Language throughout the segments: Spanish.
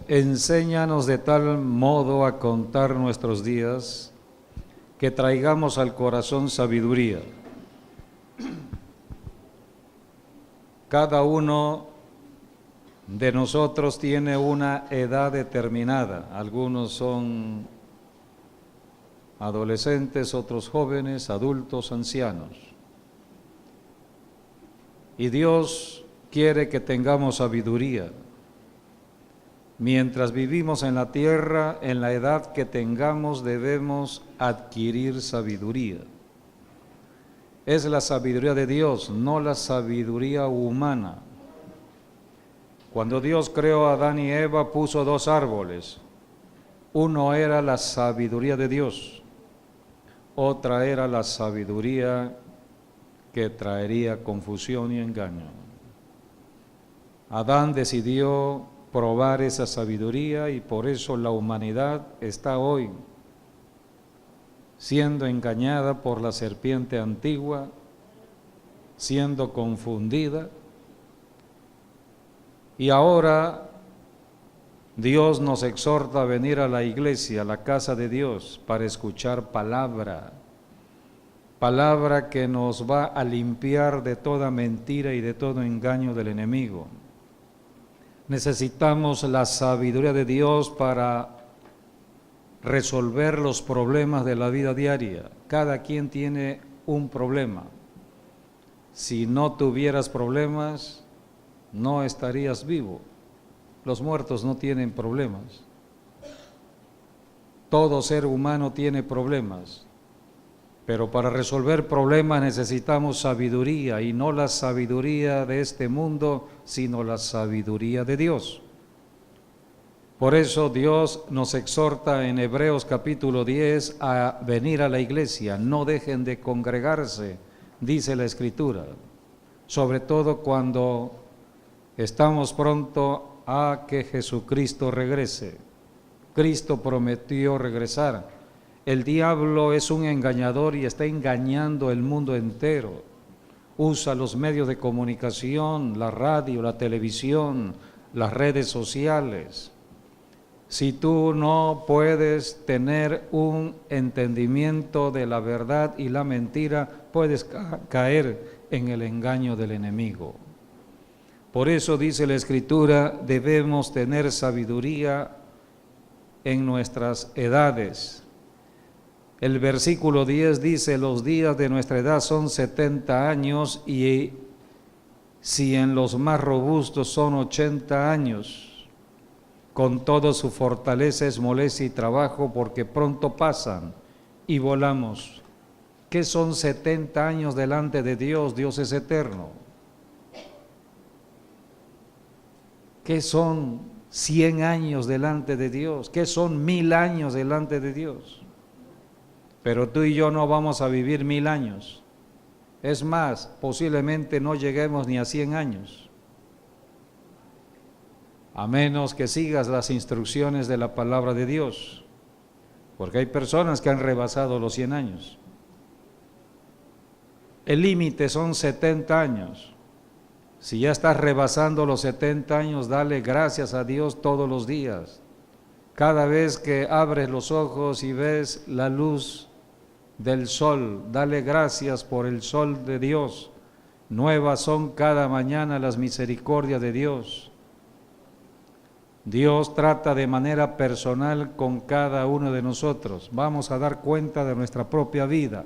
enséñanos de tal modo a contar nuestros días que traigamos al corazón sabiduría. Cada uno de nosotros tiene una edad determinada. Algunos son adolescentes, otros jóvenes, adultos, ancianos. Y Dios quiere que tengamos sabiduría. Mientras vivimos en la tierra, en la edad que tengamos, debemos adquirir sabiduría. Es la sabiduría de Dios, no la sabiduría humana. Cuando Dios creó a Adán y Eva, puso dos árboles. Uno era la sabiduría de Dios, otra era la sabiduría que traería confusión y engaño. Adán decidió probar esa sabiduría y por eso la humanidad está hoy siendo engañada por la serpiente antigua, siendo confundida. Y ahora Dios nos exhorta a venir a la iglesia, a la casa de Dios, para escuchar palabra que nos va a limpiar de toda mentira y de todo engaño del enemigo. Necesitamos la sabiduría de Dios para resolver los problemas de la vida diaria. Cada quien tiene un problema. Si no tuvieras problemas, no estarías vivo. Los muertos no tienen problemas. Todo ser humano tiene problemas. Pero para resolver problemas necesitamos sabiduría, y no la sabiduría de este mundo, sino la sabiduría de Dios. Por eso Dios nos exhorta en Hebreos capítulo 10 a venir a la iglesia. No dejen de congregarse, dice la Escritura, sobre todo cuando estamos pronto a que Jesucristo regrese. Cristo prometió regresar. El diablo es un engañador y está engañando el mundo entero. Usa los medios de comunicación, la radio, la televisión, las redes sociales. Si tú no puedes tener un entendimiento de la verdad y la mentira, puedes caer en el engaño del enemigo. Por eso dice la Escritura, debemos tener sabiduría en nuestras edades. El versículo 10 dice, los días de nuestra edad son 70 años y si en los más robustos son 80 años, con todo su fortaleza es molestia y trabajo porque pronto pasan y volamos. ¿Qué son 70 años delante de Dios? Dios es eterno. ¿Qué son 100 años delante de Dios? ¿Qué son 1000 años delante de Dios? Pero tú y yo no vamos a vivir 1000 años. Es más, posiblemente no lleguemos ni a 100 años. A menos que sigas las instrucciones de la palabra de Dios. Porque hay personas que han rebasado los 100 años. El límite son 70 años. Si ya estás rebasando los 70 años, dale gracias a Dios todos los días. Cada vez que abres los ojos y ves la luz del sol, dale gracias por el sol de Dios. Nuevas son cada mañana las misericordias de Dios. Dios trata de manera personal con cada uno de nosotros. Vamos a dar cuenta de nuestra propia vida.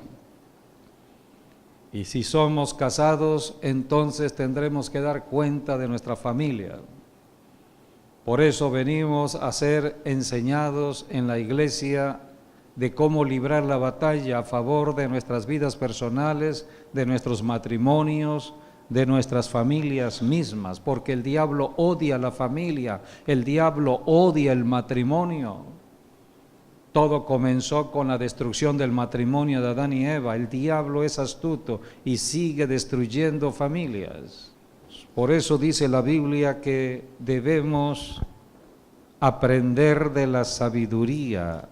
Y si somos casados, entonces tendremos que dar cuenta de nuestra familia. Por eso venimos a ser enseñados en la iglesia de cómo librar la batalla a favor de nuestras vidas personales, de nuestros matrimonios, de nuestras familias mismas, porque el diablo odia la familia, el diablo odia el matrimonio. Todo comenzó con la destrucción del matrimonio de Adán y Eva. El diablo es astuto y sigue destruyendo familias. Por eso dice la Biblia que debemos aprender de la sabiduría.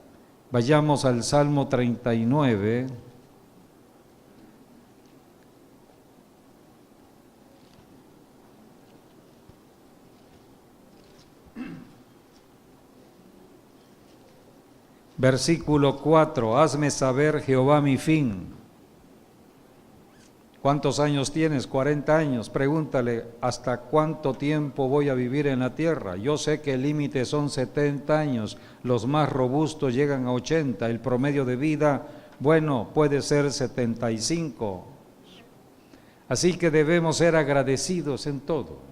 Vayamos al Salmo 39. Versículo 4, hazme saber, Jehová, mi fin. ¿Cuántos años tienes? 40 años. Pregúntale, ¿hasta cuánto tiempo voy a vivir en la tierra? Yo sé que el límite son 70 años, los más robustos llegan a 80, el promedio de vida, bueno, puede ser 75. Así que debemos ser agradecidos en todo.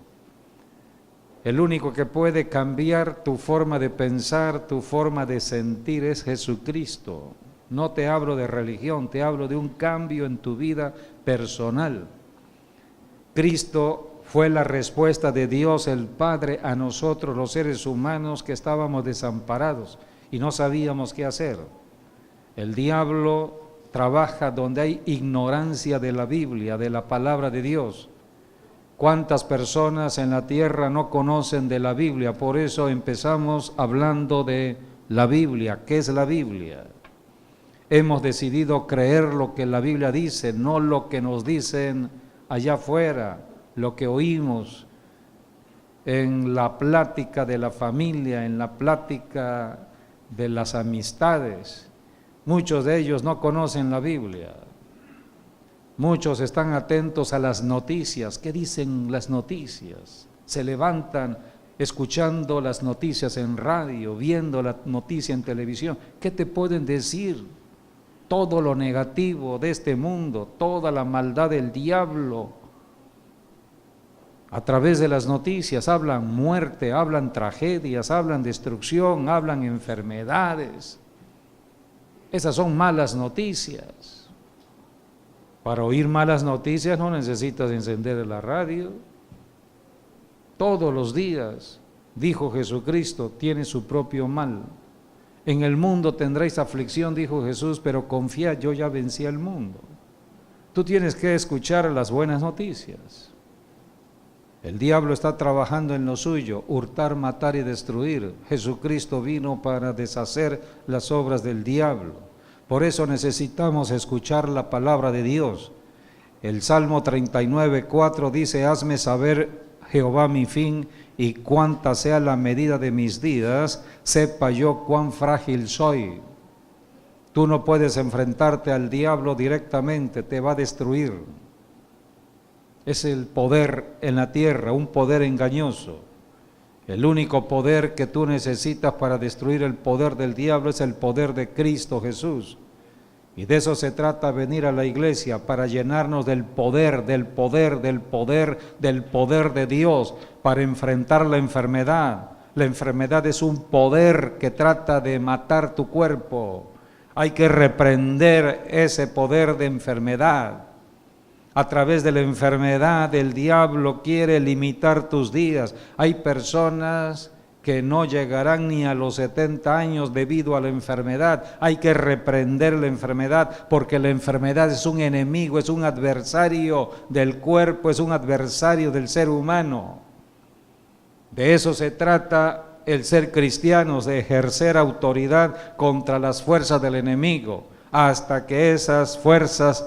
El único que puede cambiar tu forma de pensar, tu forma de sentir es Jesucristo. No te hablo de religión, te hablo de un cambio en tu vida personal. Cristo fue la respuesta de Dios el Padre a nosotros los seres humanos que estábamos desamparados y no sabíamos qué hacer. El diablo trabaja donde hay ignorancia de la Biblia, de la palabra de Dios. ¿Cuántas personas en la tierra no conocen de la Biblia? Por eso empezamos hablando de la Biblia. ¿Qué es la Biblia? Hemos decidido creer lo que la Biblia dice, no lo que nos dicen allá afuera, lo que oímos en la plática de la familia, en la plática de las amistades. Muchos de ellos no conocen la Biblia. Muchos están atentos a las noticias. ¿Qué dicen las noticias? Se levantan escuchando las noticias en radio, viendo la noticia en televisión. ¿Qué te pueden decir? Todo lo negativo de este mundo, toda la maldad del diablo. A través de las noticias hablan muerte, hablan tragedias, hablan destrucción, hablan enfermedades. Esas son malas noticias. Para oír malas noticias no necesitas encender la radio. Todos los días, dijo Jesucristo, tiene su propio mal. En el mundo tendréis aflicción, dijo Jesús, pero confiad, yo ya vencí al mundo. Tú tienes que escuchar las buenas noticias. El diablo está trabajando en lo suyo, hurtar, matar y destruir. Jesucristo vino para deshacer las obras del diablo. Por eso necesitamos escuchar la palabra de Dios. El Salmo 39:4 dice, hazme saber, Jehová, mi fin, y cuánta sea la medida de mis días, sepa yo cuán frágil soy. Tú no puedes enfrentarte al diablo directamente, te va a destruir. Es el poder en la tierra, un poder engañoso. El único poder que tú necesitas para destruir el poder del diablo es el poder de Cristo Jesús. Y de eso se trata venir a la iglesia, para llenarnos del poder, del poder, del poder, del poder de Dios, para enfrentar la enfermedad. La enfermedad es un poder que trata de matar tu cuerpo. Hay que reprender ese poder de enfermedad. A través de la enfermedad, el diablo quiere limitar tus días. Hay personas que no llegarán ni a los 70 años debido a la enfermedad. Hay que reprender la enfermedad, porque la enfermedad es un enemigo, es un adversario del cuerpo, es un adversario del ser humano. De eso se trata el ser cristianos, de ejercer autoridad contra las fuerzas del enemigo, hasta que esas fuerzas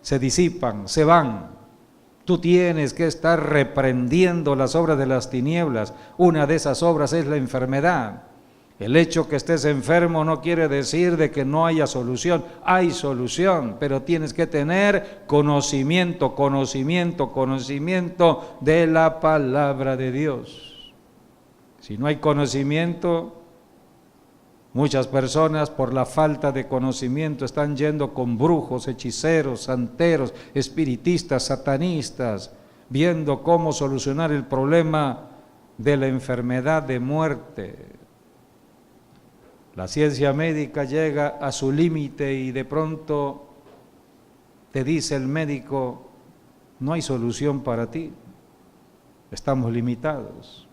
se disipan, se van. Tú tienes que estar reprendiendo las obras de las tinieblas. Una de esas obras es la enfermedad. El hecho que estés enfermo no quiere decir de que no haya solución. Hay solución, pero tienes que tener conocimiento de la palabra de Dios. Si no hay conocimiento, muchas personas por la falta de conocimiento están yendo con brujos, hechiceros, santeros, espiritistas, satanistas, viendo cómo solucionar el problema de la enfermedad de muerte. La ciencia médica llega a su límite y de pronto te dice el médico, no hay solución para ti, estamos limitados.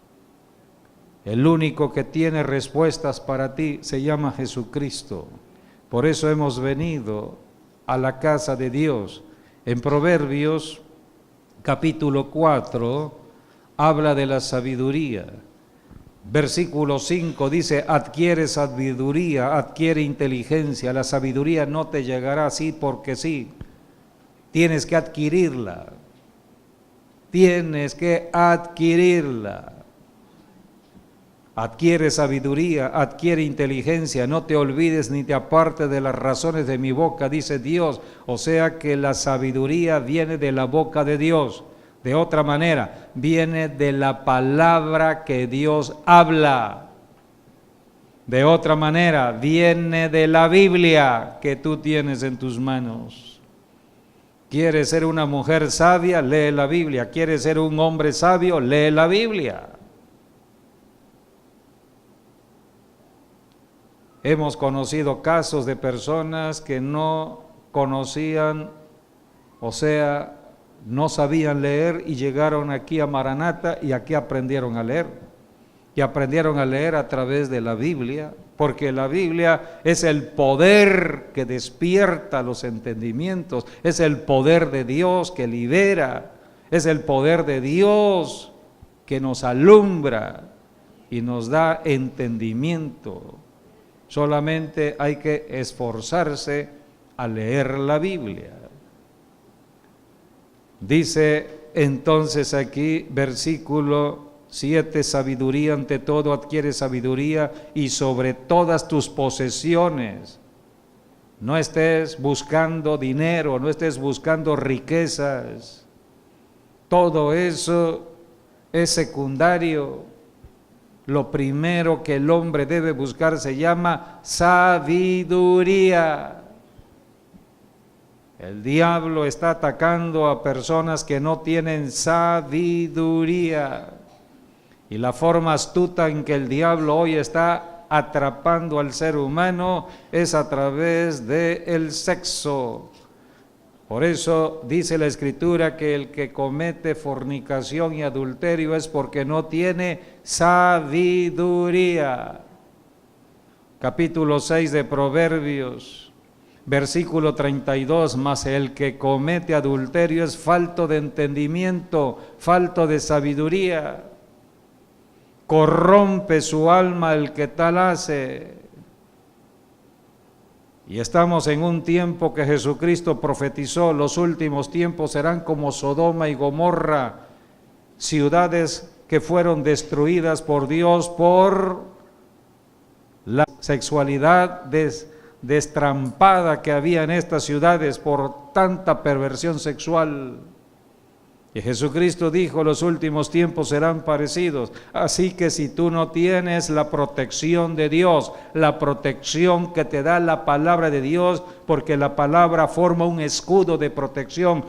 El único que tiene respuestas para ti se llama Jesucristo. Por eso hemos venido a la casa de Dios. En Proverbios capítulo 4 habla de la sabiduría. Versículo 5 dice, adquiere sabiduría, adquiere inteligencia. La sabiduría no te llegará así porque sí. Tienes que adquirirla. Tienes que adquirirla. Adquiere sabiduría, adquiere inteligencia, no te olvides ni te apartes de las razones de mi boca, dice Dios. O sea que la sabiduría viene de la boca de Dios. De otra manera, viene de la palabra que Dios habla. De otra manera, viene de la Biblia que tú tienes en tus manos. ¿Quieres ser una mujer sabia? Lee la Biblia. ¿Quieres ser un hombre sabio? Lee la Biblia. Hemos conocido casos de personas que no conocían, o sea, no sabían leer y llegaron aquí a Maranata y aquí aprendieron a leer. Y aprendieron a leer a través de la Biblia, porque la Biblia es el poder que despierta los entendimientos, es el poder de Dios que libera, es el poder de Dios que nos alumbra y nos da entendimiento. Solamente hay que esforzarse a leer la Biblia. Dice entonces aquí, versículo 7, sabiduría ante todo, adquiere sabiduría y sobre todas tus posesiones. No estés buscando dinero, no estés buscando riquezas. Todo eso es secundario. Lo primero que el hombre debe buscar se llama sabiduría. El diablo está atacando a personas que no tienen sabiduría. Y la forma astuta en que el diablo hoy está atrapando al ser humano es a través del sexo. Por eso dice la Escritura que el que comete fornicación y adulterio es porque no tiene sabiduría. Capítulo 6 de Proverbios, versículo 32, mas el que comete adulterio es falto de entendimiento, falto de sabiduría. Corrompe su alma el que tal hace. Y estamos en un tiempo que Jesucristo profetizó, los últimos tiempos serán como Sodoma y Gomorra, ciudades que fueron destruidas por Dios por la sexualidad destrampada que había en estas ciudades, por tanta perversión sexual. Y Jesucristo dijo, los últimos tiempos serán parecidos. Así que si tú no tienes la protección de Dios, la protección que te da la palabra de Dios, porque la palabra forma un escudo de protección,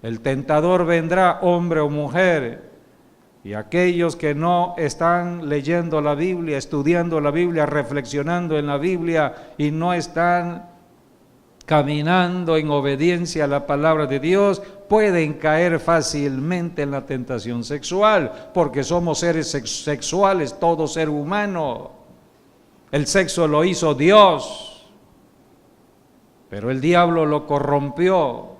el tentador vendrá, hombre o mujer, y aquellos que no están leyendo la Biblia, estudiando la Biblia, reflexionando en la Biblia y no están caminando en obediencia a la palabra de Dios, pueden caer fácilmente en la tentación sexual, porque somos seres sexuales, todo ser humano. El sexo lo hizo Dios, pero el diablo lo corrompió.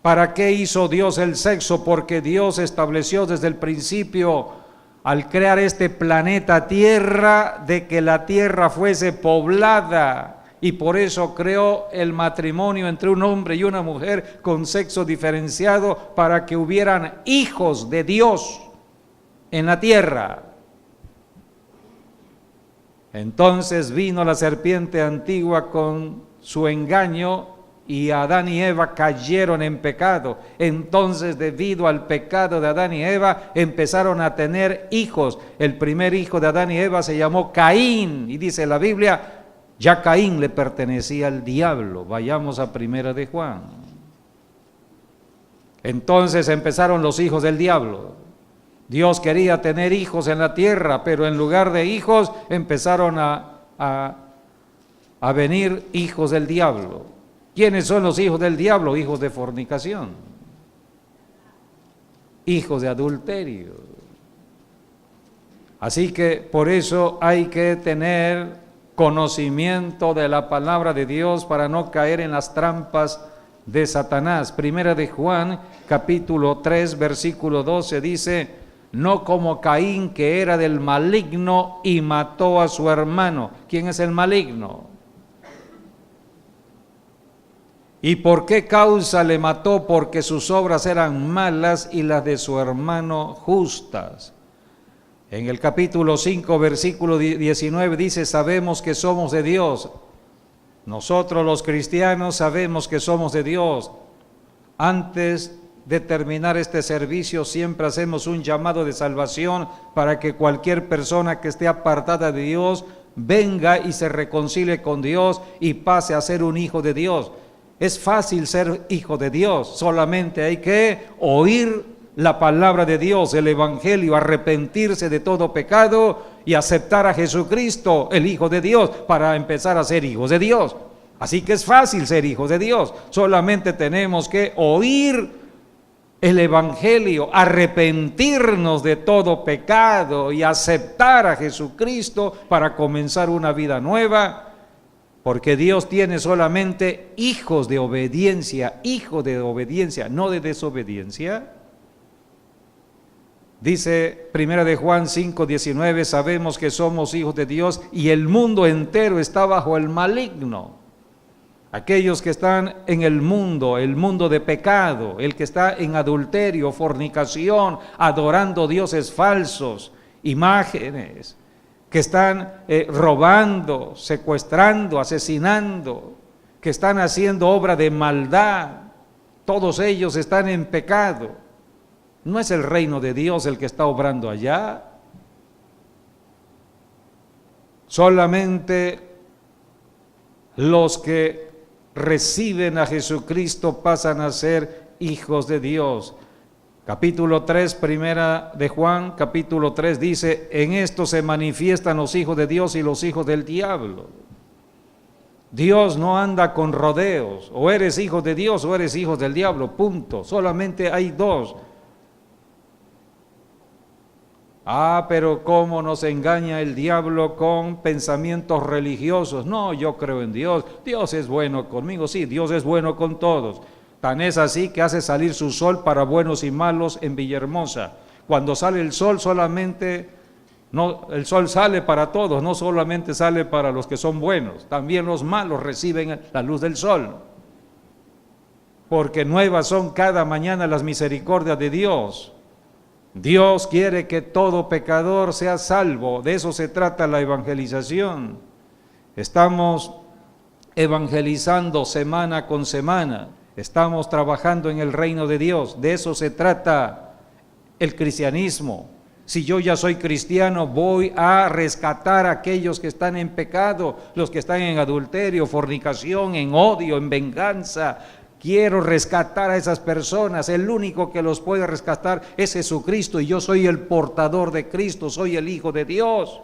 ¿Para qué hizo Dios el sexo? Porque Dios estableció desde el principio, al crear este planeta Tierra, de que la tierra fuese poblada. Y por eso creó el matrimonio entre un hombre y una mujer con sexo diferenciado, para que hubieran hijos de Dios en la tierra. Entonces vino la serpiente antigua con su engaño y Adán y Eva cayeron en pecado. Entonces, debido al pecado de Adán y Eva, empezaron a tener hijos. El primer hijo de Adán y Eva se llamó Caín, y dice la Biblia, ya Caín le pertenecía al diablo. Vayamos a Primera de Juan. Entonces empezaron los hijos del diablo. Dios quería tener hijos en la tierra, pero en lugar de hijos empezaron a venir hijos del diablo. ¿Quiénes son los hijos del diablo? Hijos de fornicación, hijos de adulterio. Así que por eso hay que tener conocimiento de la palabra de Dios para no caer en las trampas de Satanás. Primera de Juan, capítulo 3, versículo 12 dice, no como Caín, que era del maligno y mató a su hermano. ¿Quién es el maligno? ¿Y por qué causa le mató? Porque sus obras eran malas y las de su hermano justas. En el capítulo 5, versículo 19 dice, sabemos que somos de Dios. Nosotros los cristianos sabemos que somos de Dios. Antes de terminar este servicio siempre hacemos un llamado de salvación para que cualquier persona que esté apartada de Dios venga y se reconcilie con Dios y pase a ser un hijo de Dios. Es fácil ser hijo de Dios, solamente hay que oír la palabra de Dios, el Evangelio, arrepentirse de todo pecado y aceptar a Jesucristo, el Hijo de Dios, para empezar a ser hijos de Dios. Así que es fácil ser hijos de Dios, solamente tenemos que oír el Evangelio, arrepentirnos de todo pecado y aceptar a Jesucristo para comenzar una vida nueva, porque Dios tiene solamente hijos de obediencia, no de desobediencia. Dice 1 de Juan 5:19, sabemos que somos hijos de Dios y el mundo entero está bajo el maligno. Aquellos que están en el mundo de pecado, el que está en adulterio, fornicación, adorando dioses falsos, imágenes, que están robando, secuestrando, asesinando, que están haciendo obra de maldad, todos ellos están en pecado. ¿No es el reino de Dios el que está obrando allá? Solamente los que reciben a Jesucristo pasan a ser hijos de Dios. Capítulo 3, primera de Juan, capítulo 3 dice, en esto se manifiestan los hijos de Dios y los hijos del diablo. Dios no anda con rodeos, o eres hijo de Dios o eres hijo del diablo, punto. Solamente hay dos. Pero cómo nos engaña el diablo con pensamientos religiosos. No, yo creo en Dios, Dios es bueno conmigo. Sí, Dios es bueno con todos. Tan es así que hace salir su sol para buenos y malos en Villahermosa. Cuando sale el sol el sol sale para todos, no solamente sale para los que son buenos, también los malos reciben la luz del sol. Porque nuevas son cada mañana las misericordias de Dios. Dios quiere que todo pecador sea salvo, de eso se trata la evangelización. Estamos evangelizando semana con semana, estamos trabajando en el reino de Dios, de eso se trata el cristianismo. Si yo ya soy cristiano, voy a rescatar a aquellos que están en pecado, los que están en adulterio, fornicación, en odio, en venganza. Quiero rescatar a esas personas, el único que los puede rescatar es Jesucristo y yo soy el portador de Cristo, soy el Hijo de Dios.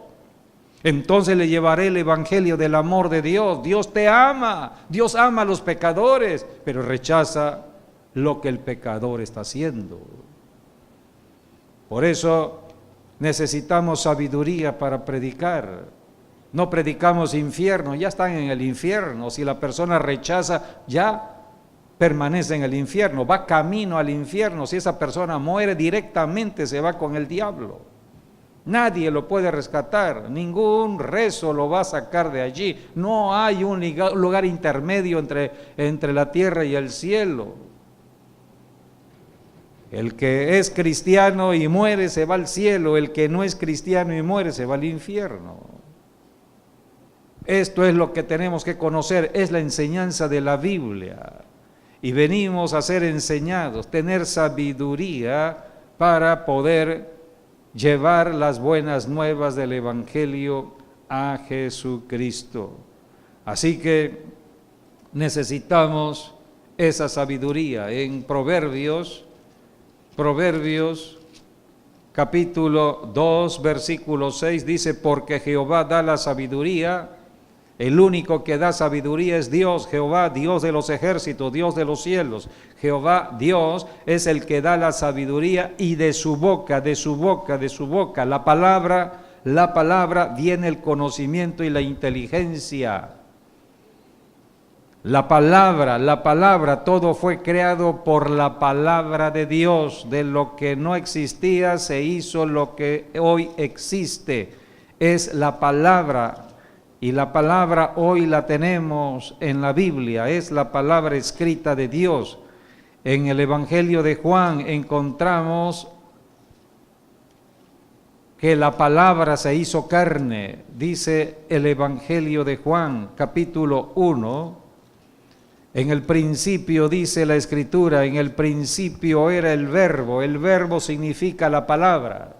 Entonces le llevaré el evangelio del amor de Dios. Dios te ama, Dios ama a los pecadores, pero rechaza lo que el pecador está haciendo. Por eso necesitamos sabiduría para predicar. No predicamos infierno, ya están en el infierno. Si la persona rechaza, ya permanece en el infierno, va camino al infierno. Si esa persona muere, directamente se va con el diablo. Nadie lo puede rescatar, ningún rezo lo va a sacar de allí. No hay un lugar intermedio entre la tierra y el cielo. El que es cristiano y muere se va al cielo, el que no es cristiano y muere se va al infierno. Esto es lo que tenemos que conocer, es la enseñanza de la Biblia. Y venimos a ser enseñados, tener sabiduría para poder llevar las buenas nuevas del Evangelio a Jesucristo. Así que necesitamos esa sabiduría. En Proverbios capítulo 2, versículo 6 dice, porque Jehová da la sabiduría. El único que da sabiduría es Dios, Jehová, Dios de los ejércitos, Dios de los cielos. Jehová, Dios, es el que da la sabiduría y de su boca, la palabra viene el conocimiento y la inteligencia. La palabra, todo fue creado por la palabra de Dios. De lo que no existía se hizo lo que hoy existe. Es la palabra. Y la palabra hoy la tenemos en la Biblia, es la palabra escrita de Dios. En el Evangelio de Juan encontramos que la palabra se hizo carne, dice el Evangelio de Juan, capítulo 1. En el principio dice la Escritura, en el principio era el verbo significa la palabra,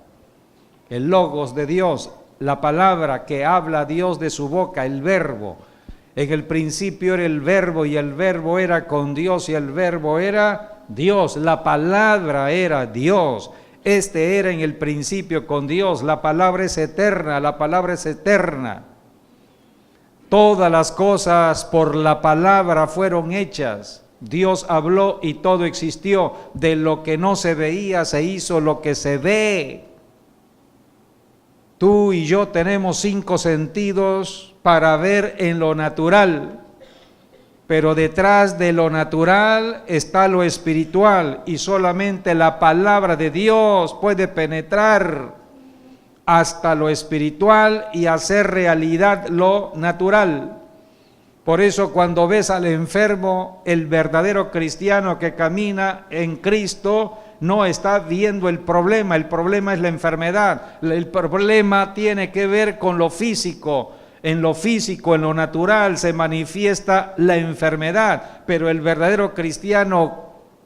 el logos de Dios, la palabra que habla Dios de su boca, el verbo. En el principio era el verbo y el verbo era con Dios y el verbo era Dios, la palabra era Dios. Este era en el principio con Dios, la palabra es eterna, la palabra es eterna. Todas las cosas por la palabra fueron hechas. Dios habló y todo existió. De lo que no se veía se hizo lo que se ve. Tú y yo tenemos 5 sentidos para ver en lo natural. Pero detrás de lo natural está lo espiritual y solamente la palabra de Dios puede penetrar hasta lo espiritual y hacer realidad lo natural. Por eso cuando ves al enfermo, el verdadero cristiano que camina en Cristo no está viendo el problema es la enfermedad. El problema tiene que ver con lo físico. En lo físico, en lo natural, se manifiesta la enfermedad, pero el verdadero cristiano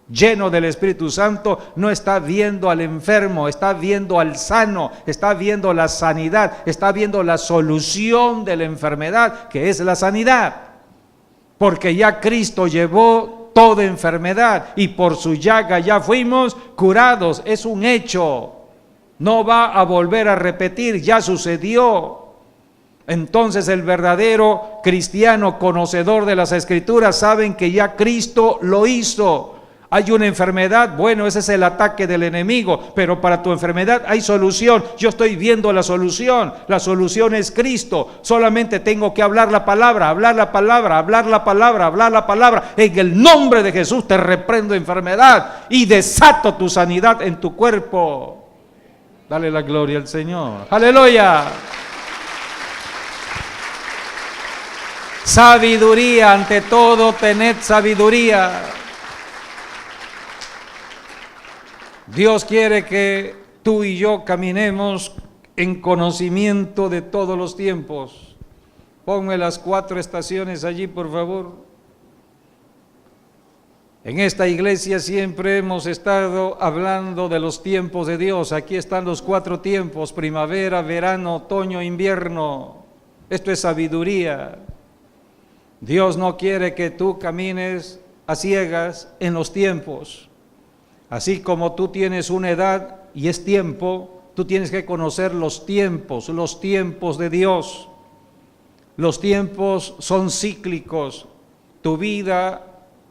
lleno del Espíritu Santo no está viendo al enfermo, está viendo al sano, está viendo la sanidad, está viendo la solución de la enfermedad, que es la sanidad, porque ya Cristo llevó toda enfermedad y por su llaga ya fuimos curados, es un hecho, no va a volver a repetir, ya sucedió. Entonces el verdadero cristiano conocedor de las Escrituras saben que ya Cristo lo hizo. Hay una enfermedad, bueno, ese es el ataque del enemigo, pero para tu enfermedad hay solución. Yo estoy viendo la solución es Cristo. Solamente tengo que hablar la palabra, hablar la palabra, hablar la palabra, hablar la palabra. En el nombre de Jesús te reprendo enfermedad y desato tu sanidad en tu cuerpo. Dale la gloria al Señor. Aleluya. Sabiduría, ante todo, tened sabiduría. Dios quiere que tú y yo caminemos en conocimiento de todos los tiempos. Ponme las 4 estaciones allí, por favor. En esta iglesia siempre hemos estado hablando de los tiempos de Dios. Aquí están los 4 tiempos: primavera, verano, otoño, invierno. Esto es sabiduría. Dios no quiere que tú camines a ciegas en los tiempos. Así como tú tienes una edad y es tiempo, tú tienes que conocer los tiempos de Dios. Los tiempos son cíclicos. Tu vida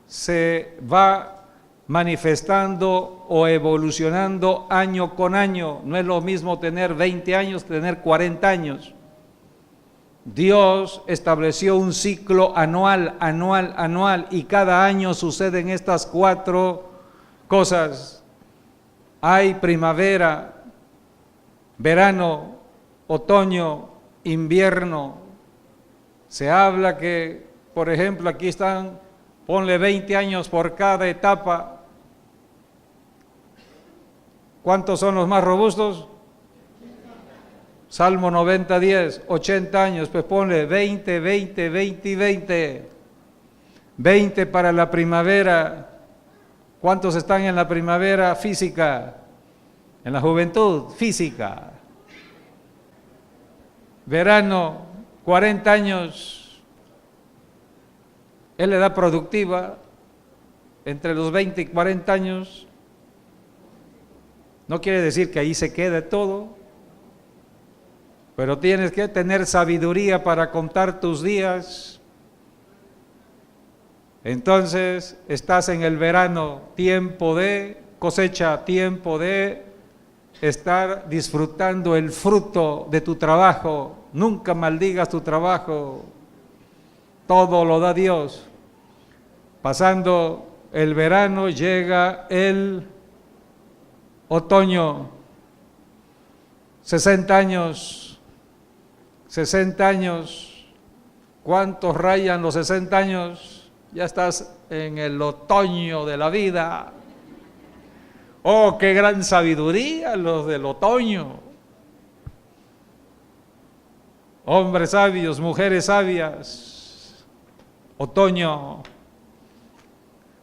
se va manifestando o evolucionando año con año. No es lo mismo tener 20 años que tener 40 años. Dios estableció un ciclo anual, y cada año suceden estas 4 cosas. Hay primavera, verano, otoño, invierno. Se habla que, por ejemplo, aquí están, ponle 20 años por cada etapa. ¿Cuántos son los más robustos? Salmo 90:10, 80 años, pues ponle 20, 20, 20 y 20. 20 para la primavera. ¿Cuántos están en la primavera física? En la juventud física. Verano, 40 años. Es la edad productiva, entre los 20 y 40 años. No quiere decir que ahí se quede todo. Pero tienes que tener sabiduría para contar tus días. Entonces estás en el verano, tiempo de cosecha, tiempo de estar disfrutando el fruto de tu trabajo. Nunca maldigas tu trabajo, todo lo da Dios. Pasando el verano llega el otoño, 60 años. 60 años, ¿cuántos rayan los 60 años? Ya estás en el otoño de la vida. Oh, qué gran sabiduría los del otoño. hombres sabios, mujeres sabias, otoño,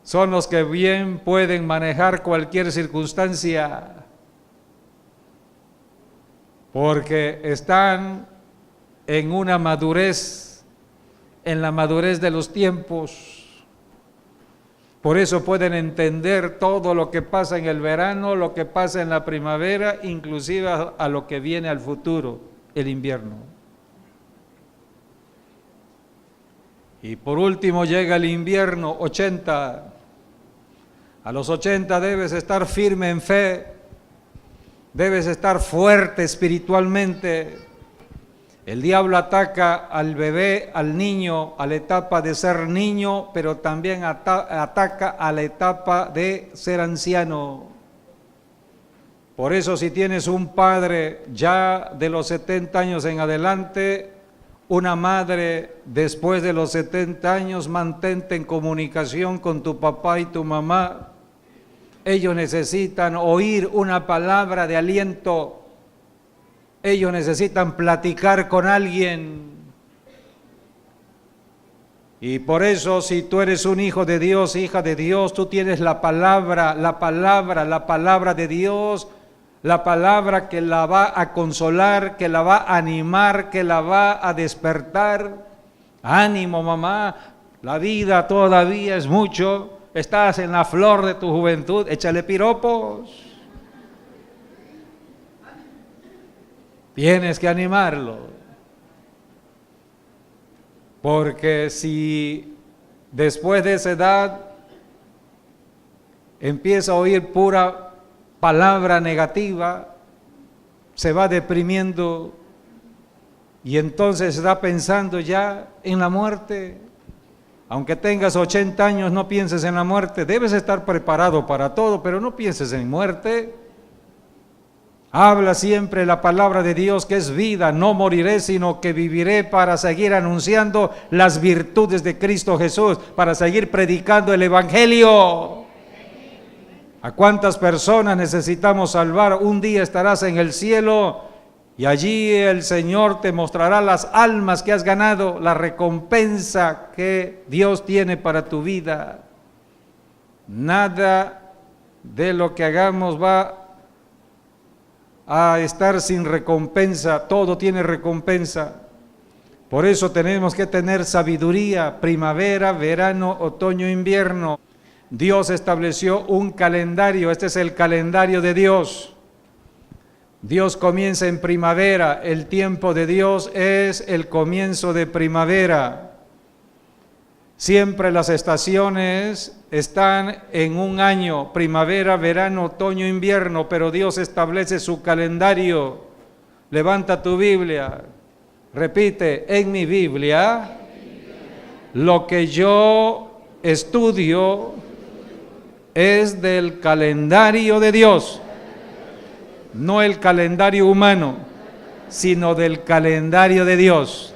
son los que bien pueden manejar cualquier circunstancia, porque están en una madurez, en la madurez de los tiempos. Por eso pueden entender todo lo que pasa en el verano, lo que pasa en la primavera, inclusive a lo que viene al futuro, el invierno. Y por último llega el invierno, 80. A los 80 debes estar firme en fe, debes estar fuerte espiritualmente. El diablo ataca al bebé, al niño, a la etapa de ser niño, pero también ataca a la etapa de ser anciano. Por eso, si tienes un padre ya de los 70 años en adelante, una madre después de los 70 años, mantente en comunicación con tu papá y tu mamá. Ellos necesitan oír una palabra de aliento. Ellos necesitan platicar con alguien. Y por eso, si tú eres un hijo de Dios, hija de Dios, tú tienes la palabra de Dios, la palabra que la va a consolar, que la va a animar, que la va a despertar. Ánimo, mamá, la vida todavía es mucho, estás en la flor de tu juventud, échale piropos. Tienes que animarlo, porque si después de esa edad empieza a oír pura palabra negativa, se va deprimiendo y entonces está pensando ya en la muerte. Aunque tengas 80 años, no pienses en la muerte. Debes estar preparado para todo, pero no pienses en muerte. Habla siempre la palabra de Dios, que es vida. No moriré, sino que viviré para seguir anunciando las virtudes de Cristo Jesús, para seguir predicando el Evangelio. ¿A cuántas personas necesitamos salvar? Un día estarás en el cielo y allí el Señor te mostrará las almas que has ganado, la recompensa que Dios tiene para tu vida. Nada de lo que hagamos va a estar sin recompensa, todo tiene recompensa. Por eso tenemos que tener sabiduría, primavera, verano, otoño, invierno. Dios estableció un calendario, este es el calendario de Dios. Dios comienza en primavera, el tiempo de Dios es el comienzo de primavera. Siempre las estaciones están en un año, primavera, verano, otoño, invierno, pero Dios establece su calendario. Levanta tu Biblia, repite, en mi Biblia, lo que yo estudio es del calendario de Dios, no el calendario humano, sino del calendario de Dios.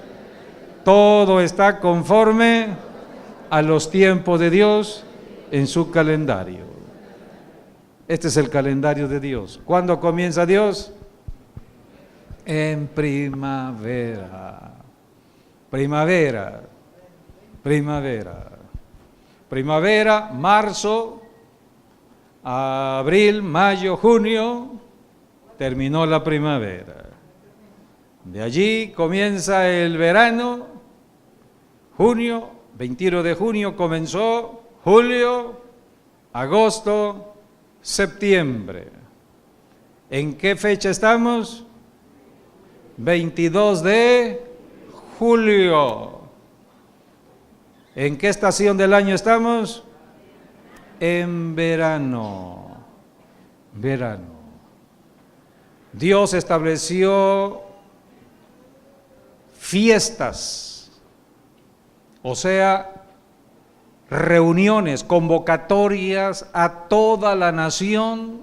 Todo está conforme a los tiempos de Dios en su calendario. Este es el calendario de Dios. ¿Cuándo comienza Dios? En primavera. Primavera. Primavera. Primavera, marzo, abril, mayo, junio, terminó la primavera. De allí comienza el verano, junio, 21 de junio comenzó, julio, agosto, septiembre. ¿En qué fecha estamos? 22 de julio. ¿En qué estación del año estamos? En verano. Verano. Dios estableció fiestas, o sea, reuniones, convocatorias a toda la nación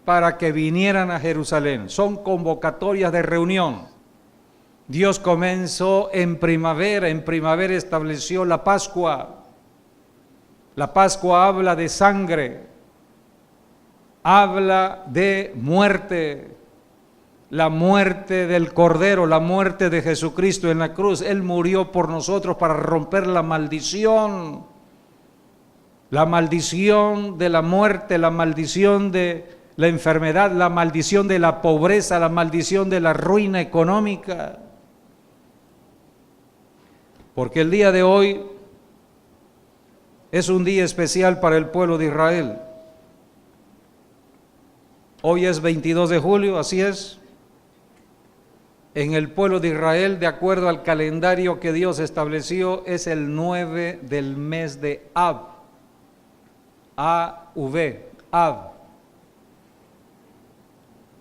para que vinieran a Jerusalén. Son convocatorias de reunión. Dios comenzó en primavera estableció la Pascua. La Pascua habla de sangre, habla de muerte. la muerte del Cordero, la muerte de Jesucristo en la cruz. Él murió por nosotros para romper la maldición de la muerte, la maldición de la enfermedad, la maldición de la pobreza, la maldición de la ruina económica. Porque el día de hoy es un día especial para el pueblo de Israel. Hoy es 22 de julio, así es. En el pueblo de Israel, de acuerdo al calendario que Dios estableció, es el 9 del mes de Ab. A-V, Ab.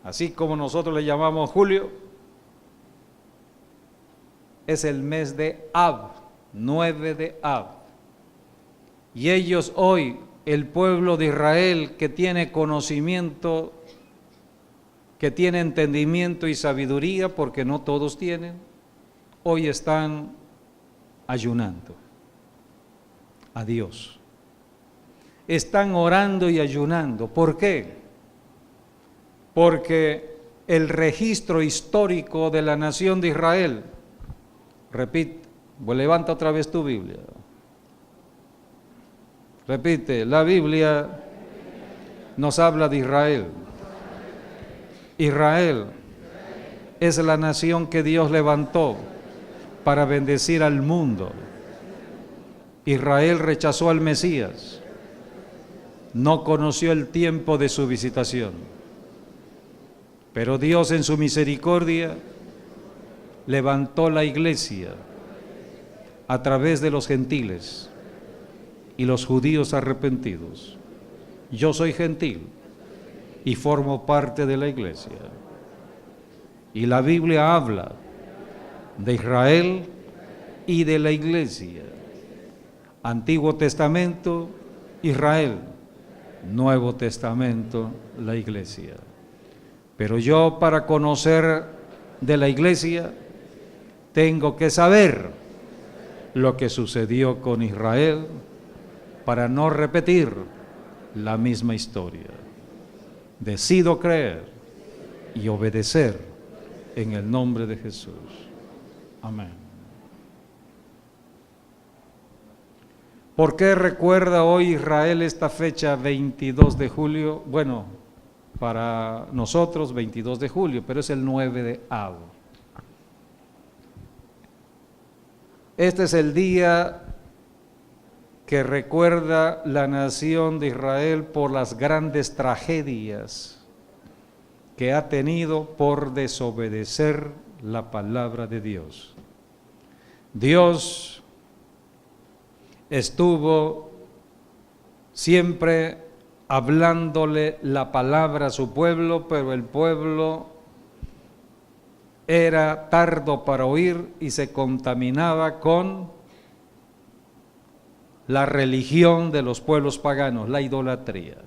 Así como nosotros le llamamos julio, es el mes de Ab, 9 de Ab. Y ellos hoy, el pueblo de Israel que tiene conocimiento, que tiene entendimiento y sabiduría, porque no todos tienen, hoy están ayunando a Dios. Están orando y ayunando. ¿Por qué? Porque el registro histórico de la nación de Israel, repite, levanta otra vez tu Biblia. Repite, la Biblia nos habla de Israel. Israel es la nación que Dios levantó para bendecir al mundo. Israel rechazó al Mesías, no conoció el tiempo de su visitación, pero Dios en su misericordia levantó la iglesia a través de los gentiles y los judíos arrepentidos. Yo soy gentil y formo parte de la iglesia. Y la Biblia habla de Israel y de la iglesia. Antiguo Testamento, Israel. Nuevo Testamento, la iglesia. Pero yo, para conocer de la iglesia, tengo que saber lo que sucedió con Israel para no repetir la misma historia. Decido creer y obedecer en el nombre de Jesús. Amén. ¿Por qué recuerda hoy Israel esta fecha 22 de julio? Bueno, para nosotros 22 de julio, pero es el 9 de Ab. Este es el día que recuerda la nación de Israel por las grandes tragedias que ha tenido por desobedecer la palabra de Dios. Dios estuvo siempre hablándole la palabra a su pueblo, pero el pueblo era tardo para oír y se contaminaba con la religión de los pueblos paganos, la idolatría.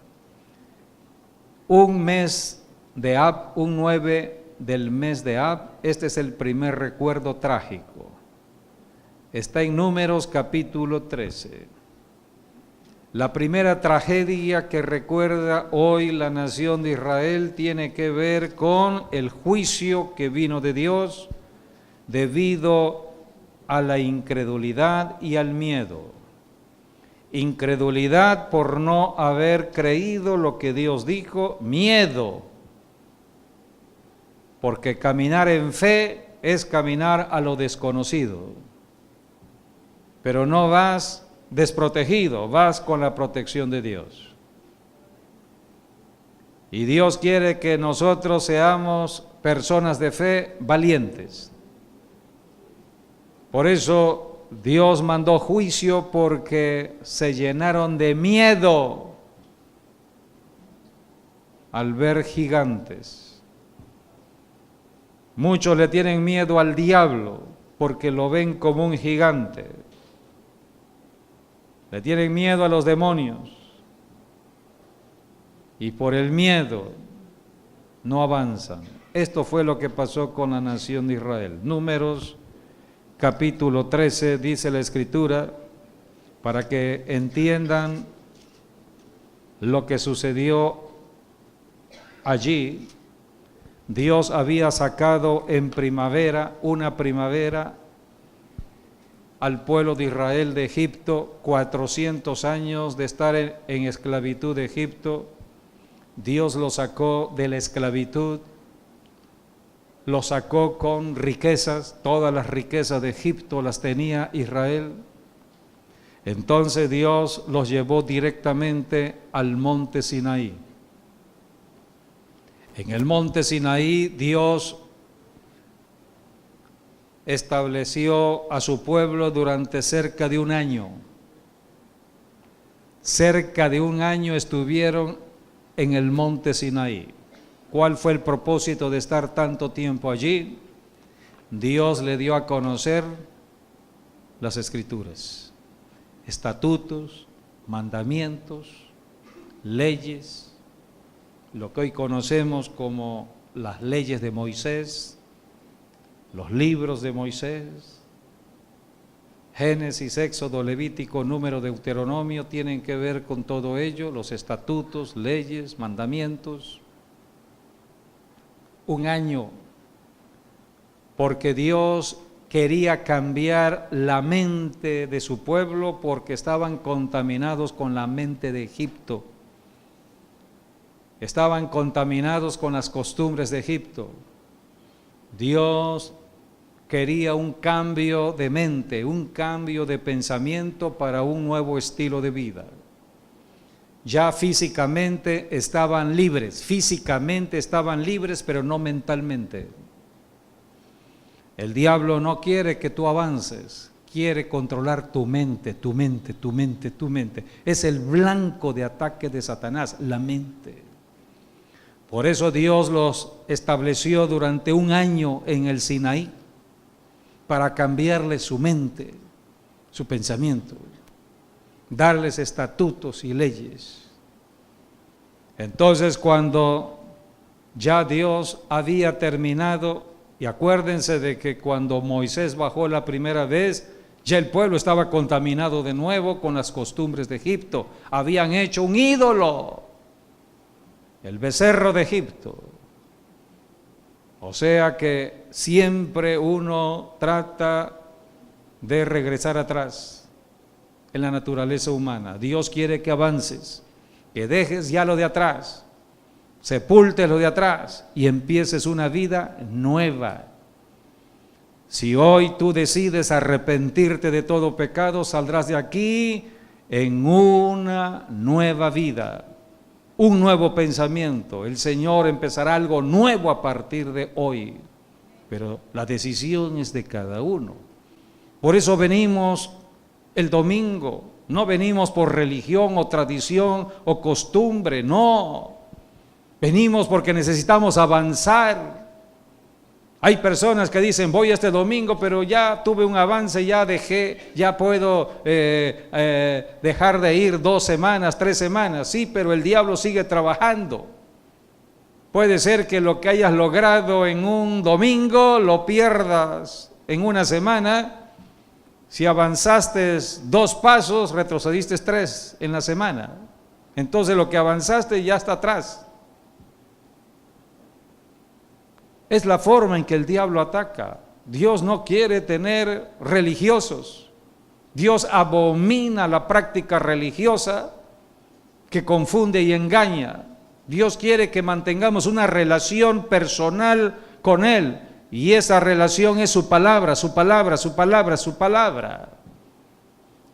Un mes de Ab, un 9 del mes de Ab, este es el primer recuerdo trágico. Está en Números capítulo 13. La primera tragedia que recuerda hoy la nación de Israel tiene que ver con el juicio que vino de Dios debido a la incredulidad y al miedo. Incredulidad por no haber creído lo que Dios dijo, miedo, porque caminar en fe es caminar a lo desconocido, pero no vas desprotegido, vas con la protección de Dios. Y Dios quiere que nosotros seamos personas de fe valientes. Por eso Dios mandó juicio, porque se llenaron de miedo al ver gigantes. Muchos le tienen miedo al diablo porque lo ven como un gigante. Le tienen miedo a los demonios y por el miedo no avanzan. Esto fue lo que pasó con la nación de Israel. Números capítulo 13, dice la Escritura, para que entiendan lo que sucedió allí. Dios había sacado en primavera, una primavera, al pueblo de Israel de Egipto, 400 años de estar en esclavitud de Egipto. Dios lo sacó de la esclavitud, lo sacó con riquezas, todas las riquezas de Egipto las tenía Israel. Entonces Dios los llevó directamente al monte Sinaí. En el monte Sinaí Dios estableció a su pueblo durante cerca de un año. Cerca de un año estuvieron en el monte Sinaí. ¿Cuál fue el propósito de estar tanto tiempo allí? Dios le dio a conocer las Escrituras, estatutos, mandamientos, leyes, lo que hoy conocemos como las leyes de Moisés, los libros de Moisés, Génesis, Éxodo, Levítico, Número, Deuteronomio, tienen que ver con todo ello, los estatutos, leyes, mandamientos. Un año, porque Dios quería cambiar la mente de su pueblo porque estaban contaminados con la mente de Egipto. Estaban contaminados con las costumbres de Egipto. Dios quería un cambio de mente, un cambio de pensamiento para un nuevo estilo de vida. Ya físicamente estaban libres, pero no mentalmente. El diablo no quiere que tú avances, quiere controlar tu mente. Es el blanco de ataque de Satanás, la mente. Por eso Dios los estableció durante un año en el Sinaí, para cambiarles su mente, su pensamiento, darles estatutos y leyes. Entonces, cuando ya Dios había terminado, y acuérdense de que cuando Moisés bajó la primera vez, ya el pueblo estaba contaminado de nuevo con las costumbres de Egipto. Habían hecho un ídolo, el becerro de Egipto. O sea que siempre uno trata de regresar atrás en la naturaleza humana. Dios quiere que avances, que dejes ya lo de atrás, sepultes lo de atrás y empieces una vida nueva. Si hoy tú decides arrepentirte de todo pecado, saldrás de aquí en una nueva vida, un nuevo pensamiento. El Señor empezará algo nuevo a partir de hoy, pero la decisión es de cada uno. Por eso venimos el domingo, no venimos por religión o tradición o costumbre, no, venimos porque necesitamos avanzar. Hay personas que dicen, voy este domingo, pero ya tuve un avance, ya puedo dejar de ir 2 semanas, 3 semanas. Sí, pero el diablo sigue trabajando. Puede ser que lo que hayas logrado en un domingo lo pierdas en una semana. Si avanzaste 2 pasos, retrocediste 3 en la semana. Entonces lo que avanzaste ya está atrás. Es la forma en que el diablo ataca. Dios no quiere tener religiosos. Dios abomina la práctica religiosa que confunde y engaña. Dios quiere que mantengamos una relación personal con Él, y esa relación es su palabra.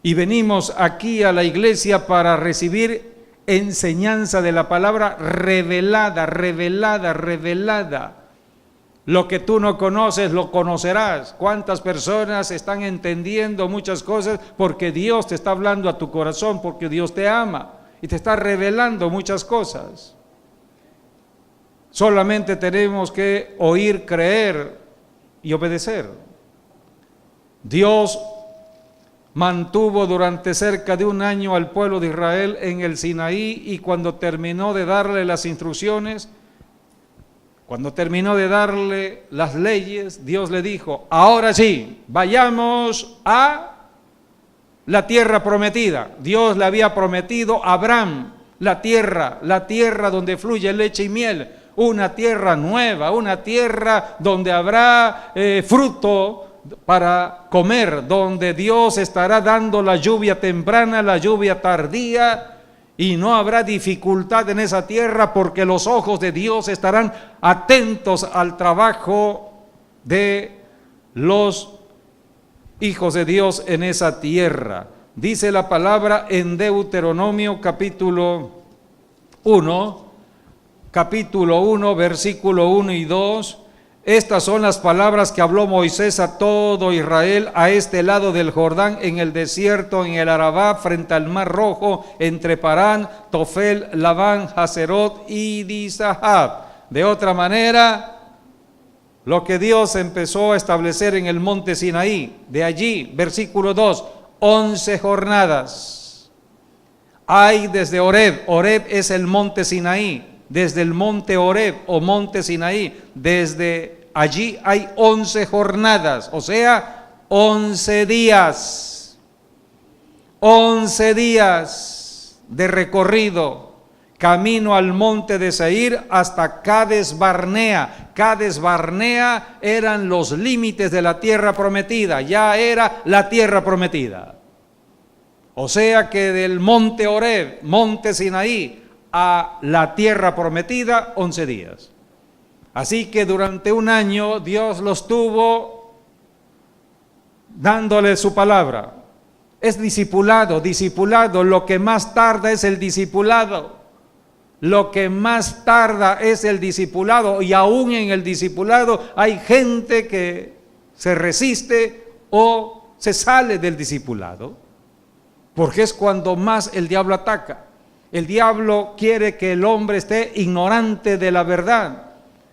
Y venimos aquí a la iglesia para recibir enseñanza de la palabra revelada. Lo que tú no conoces, lo conocerás. ¿Cuántas personas están entendiendo muchas cosas porque Dios te está hablando a tu corazón, porque Dios te ama y te está revelando muchas cosas? Solamente tenemos que oír, creer y obedecer. Dios mantuvo durante cerca de un año al pueblo de Israel en el Sinaí, y cuando terminó de darle las instrucciones, cuando terminó de darle las leyes, Dios le dijo, ahora sí, vayamos a la tierra prometida. Dios le había prometido a Abraham la tierra donde fluye leche y miel. una tierra nueva, una tierra donde habrá fruto para comer, donde Dios estará dando la lluvia temprana, la lluvia tardía, y no habrá dificultad en esa tierra porque los ojos de Dios estarán atentos al trabajo de los hijos de Dios en esa tierra. Dice la palabra en Deuteronomio capítulo 1, versículo 1 y 2. Estas son las palabras que habló Moisés a todo Israel a este lado del Jordán, en el desierto, en el Arabá, frente al Mar Rojo, entre Parán, Tofel, Labán, Haserot y Dizahab. De otra manera, lo que Dios empezó a establecer en el monte Sinaí, de allí, versículo 2, 11 jornadas. Hay desde Horeb, Horeb es el monte Sinaí, desde el monte Horeb o monte Sinaí, desde allí hay 11 jornadas, o sea, 11 días. 11 días de recorrido, camino al monte de Seir hasta Cades Barnea. Cades Barnea eran los límites de la tierra prometida, ya era la tierra prometida. O sea que del monte Horeb, monte Sinaí, a la tierra prometida, 11 días. Así que durante un año Dios los tuvo dándole su palabra. Es discipulado, lo que más tarda es el discipulado. Lo que más tarda es el discipulado, y aún en el discipulado hay gente que se resiste o se sale del discipulado, porque es cuando más el diablo ataca. El diablo quiere que el hombre esté ignorante de la verdad.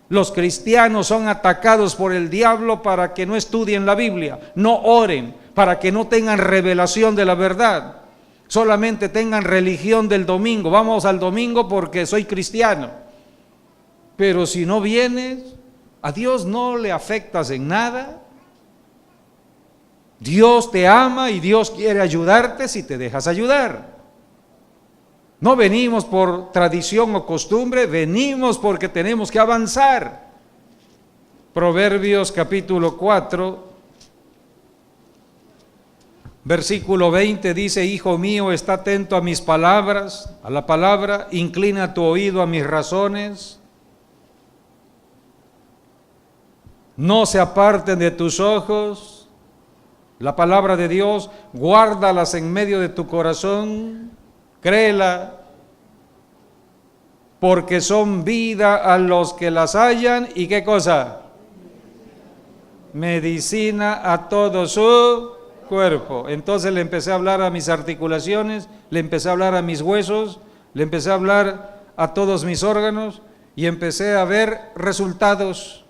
Los cristianos son atacados por el diablo para que no estudien la Biblia, no oren, para que no tengan revelación de la verdad, solamente tengan religión del domingo. Vamos al domingo porque soy cristiano. Pero si no vienes, a Dios no le afectas en nada. Dios te ama y Dios quiere ayudarte si te dejas ayudar. No venimos por tradición o costumbre, venimos porque tenemos que avanzar. Proverbios capítulo 4, versículo 20 dice: Hijo mío, está atento a mis palabras, a la palabra, inclina tu oído a mis razones. No se aparten de tus ojos la palabra de Dios, guárdalas en medio de tu corazón. Créela, porque son vida a los que las hallan. ¿Y qué cosa? Medicina a todo su cuerpo. Entonces le empecé a hablar a mis articulaciones, le empecé a hablar a mis huesos, le empecé a hablar a todos mis órganos y empecé a ver resultados.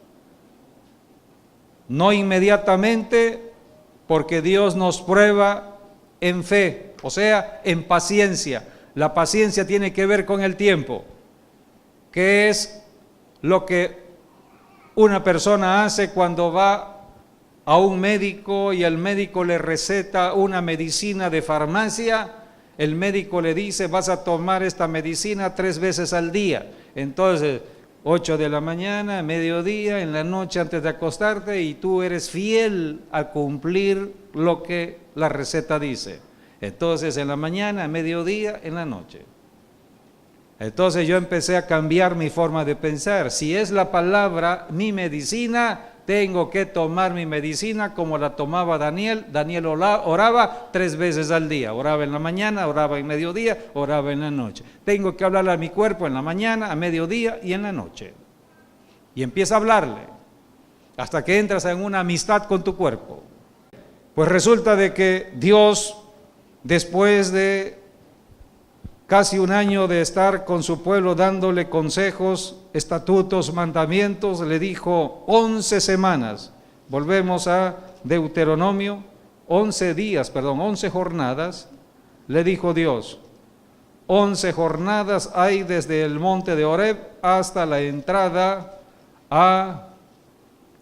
No inmediatamente, porque Dios nos prueba en fe, o sea, en paciencia. La paciencia tiene que ver con el tiempo, que es lo que una persona hace cuando va a un médico y el médico le receta una medicina de farmacia. El médico le dice: vas a tomar esta medicina 3 veces al día. Entonces, 8 de la mañana, mediodía, en la noche antes de acostarte, y tú eres fiel a cumplir lo que la receta dice. Entonces, en la mañana, a mediodía, en la noche. Entonces yo empecé a cambiar mi forma de pensar. Si es la palabra mi medicina, tengo que tomar mi medicina como la tomaba Daniel. Daniel oraba 3 veces al día. Oraba en la mañana, oraba en mediodía, oraba en la noche. Tengo que hablarle a mi cuerpo en la mañana, a mediodía y en la noche. Y empieza a hablarle hasta que entras en una amistad con tu cuerpo. Pues resulta de que Dios, después de casi un año de estar con su pueblo dándole consejos, estatutos, mandamientos, le dijo 11 semanas. Volvemos a Deuteronomio, 11 jornadas, le dijo Dios. 11 jornadas hay desde el monte de Horeb hasta la entrada a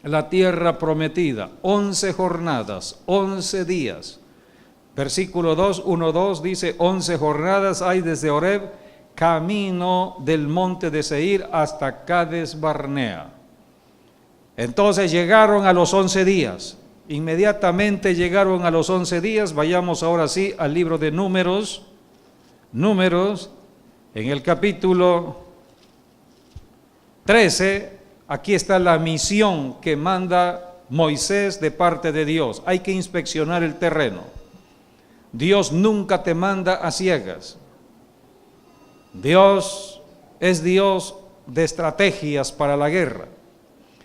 la tierra prometida. 11 jornadas, 11 días. Versículo 2, 1, 2 dice: 11 jornadas hay desde Horeb, camino del monte de Seir hasta Cades Barnea. Entonces llegaron a los 11 días. Inmediatamente llegaron a los 11 días. Vayamos ahora sí al libro de Números. Números, en el capítulo 13, aquí está la misión que manda Moisés de parte de Dios. Hay que inspeccionar el terreno. Dios nunca te manda a ciegas. Dios es Dios de estrategias para la guerra.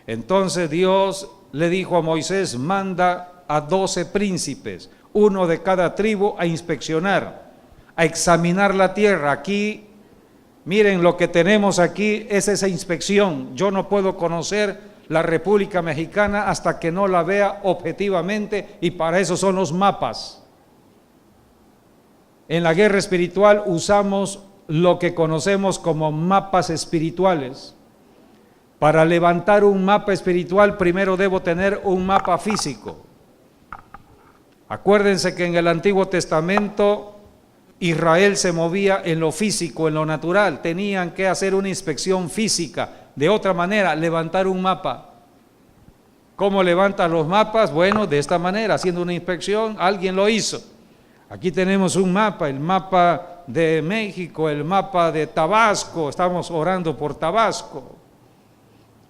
Entonces Dios le dijo a Moisés, manda a 12 príncipes, uno de cada tribu, a inspeccionar, a examinar la tierra. Aquí, miren, lo que tenemos aquí es esa inspección. Yo no puedo conocer la República Mexicana hasta que no la vea objetivamente, y para eso son los mapas. En la guerra espiritual usamos lo que conocemos como mapas espirituales. Para levantar un mapa espiritual, primero debo tener un mapa físico. Acuérdense que en el Antiguo Testamento Israel se movía en lo físico, en lo natural. Tenían que hacer una inspección física. De otra manera, levantar un mapa. ¿Cómo levantan los mapas? Bueno, de esta manera, haciendo una inspección. Alguien lo hizo. Aquí tenemos un mapa, el mapa de México, el mapa de Tabasco. Estamos orando por Tabasco.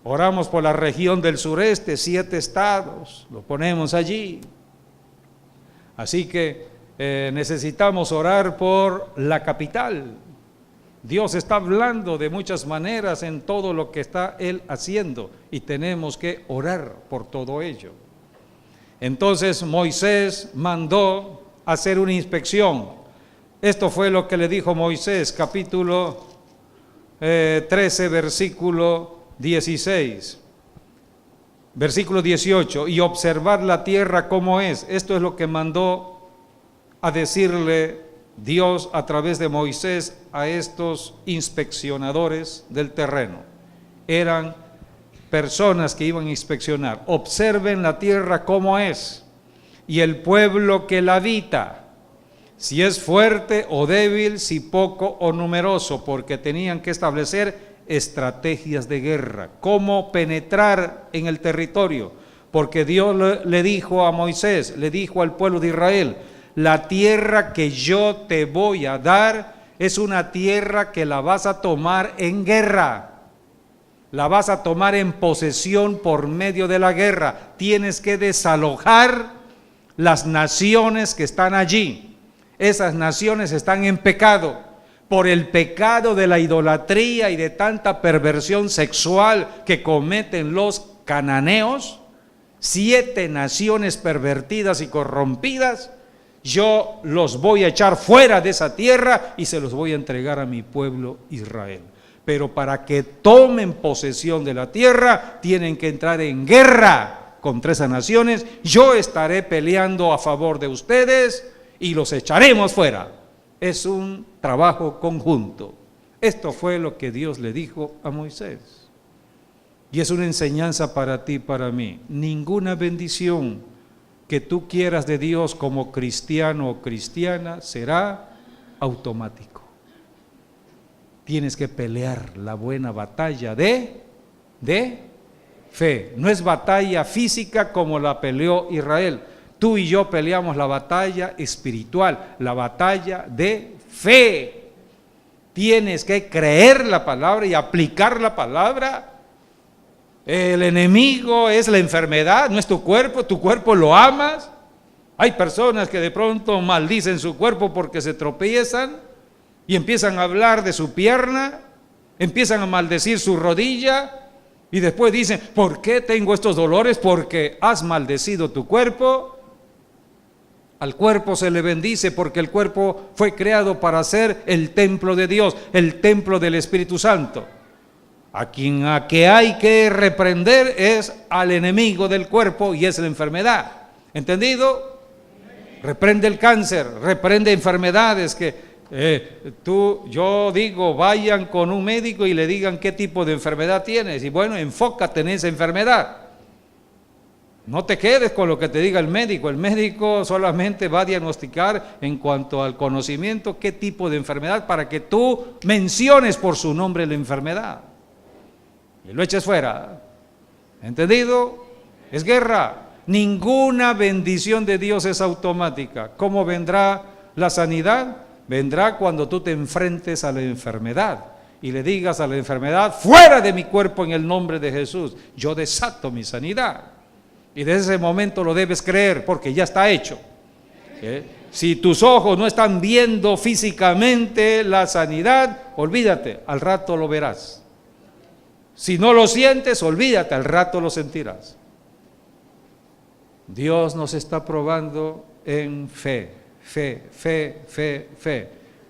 Oramos por la región del sureste, 7 estados, lo ponemos allí. Así que necesitamos orar por la capital. Dios está hablando de muchas maneras en todo lo que está Él haciendo, y tenemos que orar por todo ello. Entonces Moisés mandó hacer una inspección. Esto fue lo que le dijo Moisés, capítulo 13, versículo 16, versículo 18, y observar la tierra como es. Esto es lo que mandó a decirle Dios a través de Moisés a estos inspeccionadores del terreno. Eran personas que iban a inspeccionar. Observen la tierra como es, y el pueblo que la habita, si es fuerte o débil, si poco o numeroso, porque tenían que establecer estrategias de guerra, cómo penetrar en el territorio, porque Dios le dijo a Moisés, le dijo al pueblo de Israel, la tierra que yo te voy a dar es una tierra que la vas a tomar en guerra, la vas a tomar en posesión por medio de la guerra. Tienes que desalojar las naciones que están allí. Esas naciones están en pecado, por el pecado de la idolatría y de tanta perversión sexual que cometen los cananeos. 7 naciones pervertidas y corrompidas. Yo los voy a echar fuera de esa tierra y se los voy a entregar a mi pueblo Israel. Pero para que tomen posesión de la tierra, tienen que entrar en guerra contra esas naciones. Yo estaré peleando a favor de ustedes y los echaremos fuera. Es un trabajo conjunto. Esto fue lo que Dios le dijo a Moisés. Y es una enseñanza para ti y para mí. Ninguna bendición que tú quieras de Dios como cristiano o cristiana será automático. Tienes que pelear la buena batalla de fe. No es batalla física como la peleó Israel. Tú y yo peleamos la batalla espiritual, la batalla de fe. Tienes que creer la palabra y aplicar la palabra. El enemigo es la enfermedad, no es tu cuerpo lo amas. Hay personas que de pronto maldicen su cuerpo porque se tropiezan y empiezan a hablar de su pierna, empiezan a maldecir su rodilla y después dicen, ¿por qué tengo estos dolores? Porque has maldecido tu cuerpo. Al cuerpo se le bendice porque el cuerpo fue creado para ser el templo de Dios, el templo del Espíritu Santo. A quien hay que reprender es al enemigo del cuerpo, y es la enfermedad. ¿Entendido? Reprende el cáncer, reprende enfermedades que yo digo, vayan con un médico y le digan qué tipo de enfermedad tienes, y bueno, enfócate en esa enfermedad. No te quedes con lo que te diga el médico. El médico solamente va a diagnosticar en cuanto al conocimiento qué tipo de enfermedad para que tú menciones por su nombre la enfermedad y lo eches fuera. ¿Entendido? Es guerra. Ninguna bendición de Dios es automática. ¿Cómo vendrá la sanidad? Vendrá cuando tú te enfrentes a la enfermedad y le digas a la enfermedad: fuera de mi cuerpo en el nombre de Jesús, yo desato mi sanidad. Y desde ese momento lo debes creer porque ya está hecho. Si tus ojos no están viendo físicamente la sanidad, olvídate, al rato lo verás. Si no lo sientes, olvídate, al rato lo sentirás. Dios nos está probando en fe.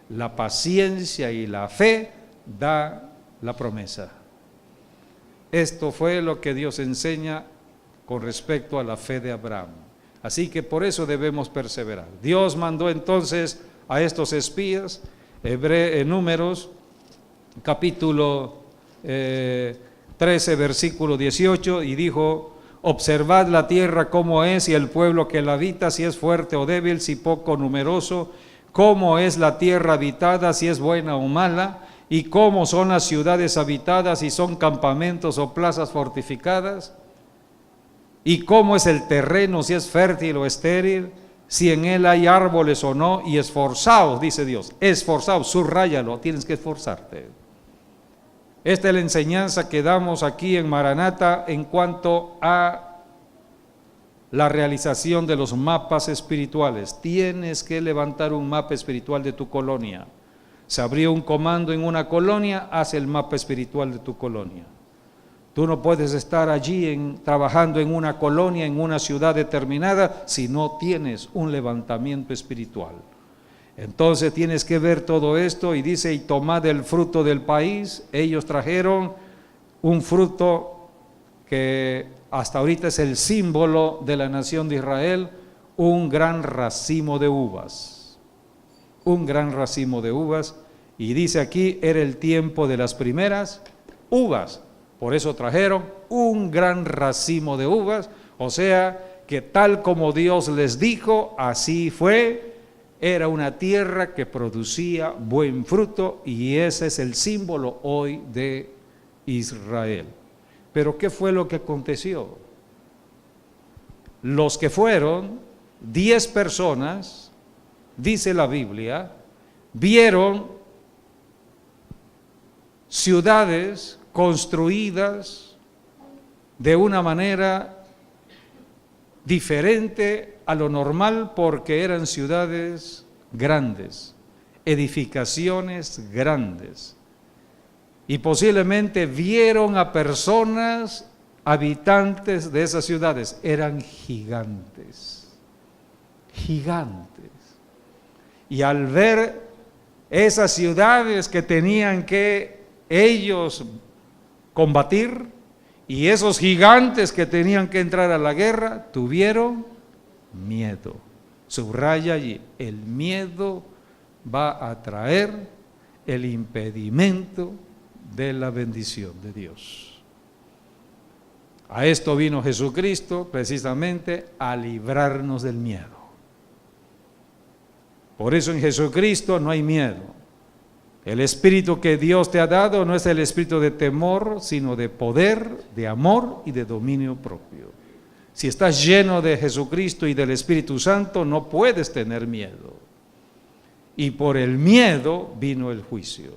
La paciencia y la fe da la promesa. Esto fue lo que Dios enseña con respecto a la fe de Abraham. Así que por eso debemos perseverar. Dios mandó entonces a estos espías, en Números, capítulo 13, versículo 18, y dijo: observad la tierra cómo es y el pueblo que la habita, si es fuerte o débil, si poco o numeroso, cómo es la tierra habitada, si es buena o mala, y cómo son las ciudades habitadas, si son campamentos o plazas fortificadas, y cómo es el terreno, si es fértil o estéril, si en él hay árboles o no, y esforzaos, dice Dios, esforzaos, subráyalo, tienes que esforzarte. Esta es la enseñanza que damos aquí en Maranata en cuanto a la realización de los mapas espirituales. Tienes que levantar un mapa espiritual de tu colonia. Se abrió un comando en una colonia, haz el mapa espiritual de tu colonia. Tú no puedes estar allí trabajando en una colonia, en una ciudad determinada, si no tienes un levantamiento espiritual. Entonces tienes que ver todo esto, y dice: y tomad el fruto del país. Ellos trajeron un fruto que hasta ahorita es el símbolo de la nación de Israel, un gran racimo de uvas. Un gran racimo de uvas, y dice aquí, era el tiempo de las primeras uvas. Por eso trajeron un gran racimo de uvas, o sea que tal como Dios les dijo, así fue. Era una tierra que producía buen fruto, y ese es el símbolo hoy de Israel. Pero ¿qué fue lo que aconteció? Los que fueron 10 personas, dice la Biblia, vieron ciudades construidas de una manera diferente a lo normal, porque eran ciudades grandes, edificaciones grandes, y posiblemente vieron a personas habitantes de esas ciudades, eran gigantes, y al ver esas ciudades que tenían que ellos combatir, y esos gigantes que tenían que entrar a la guerra, tuvieron miedo. Subraya allí, el miedo va a traer el impedimento de la bendición de Dios. A esto vino Jesucristo, precisamente a librarnos del miedo. Por eso en Jesucristo no hay miedo. El espíritu que Dios te ha dado no es el espíritu de temor, sino de poder, de amor y de dominio propio. Si estás lleno de Jesucristo y del Espíritu Santo, no puedes tener miedo. Y por el miedo vino el juicio.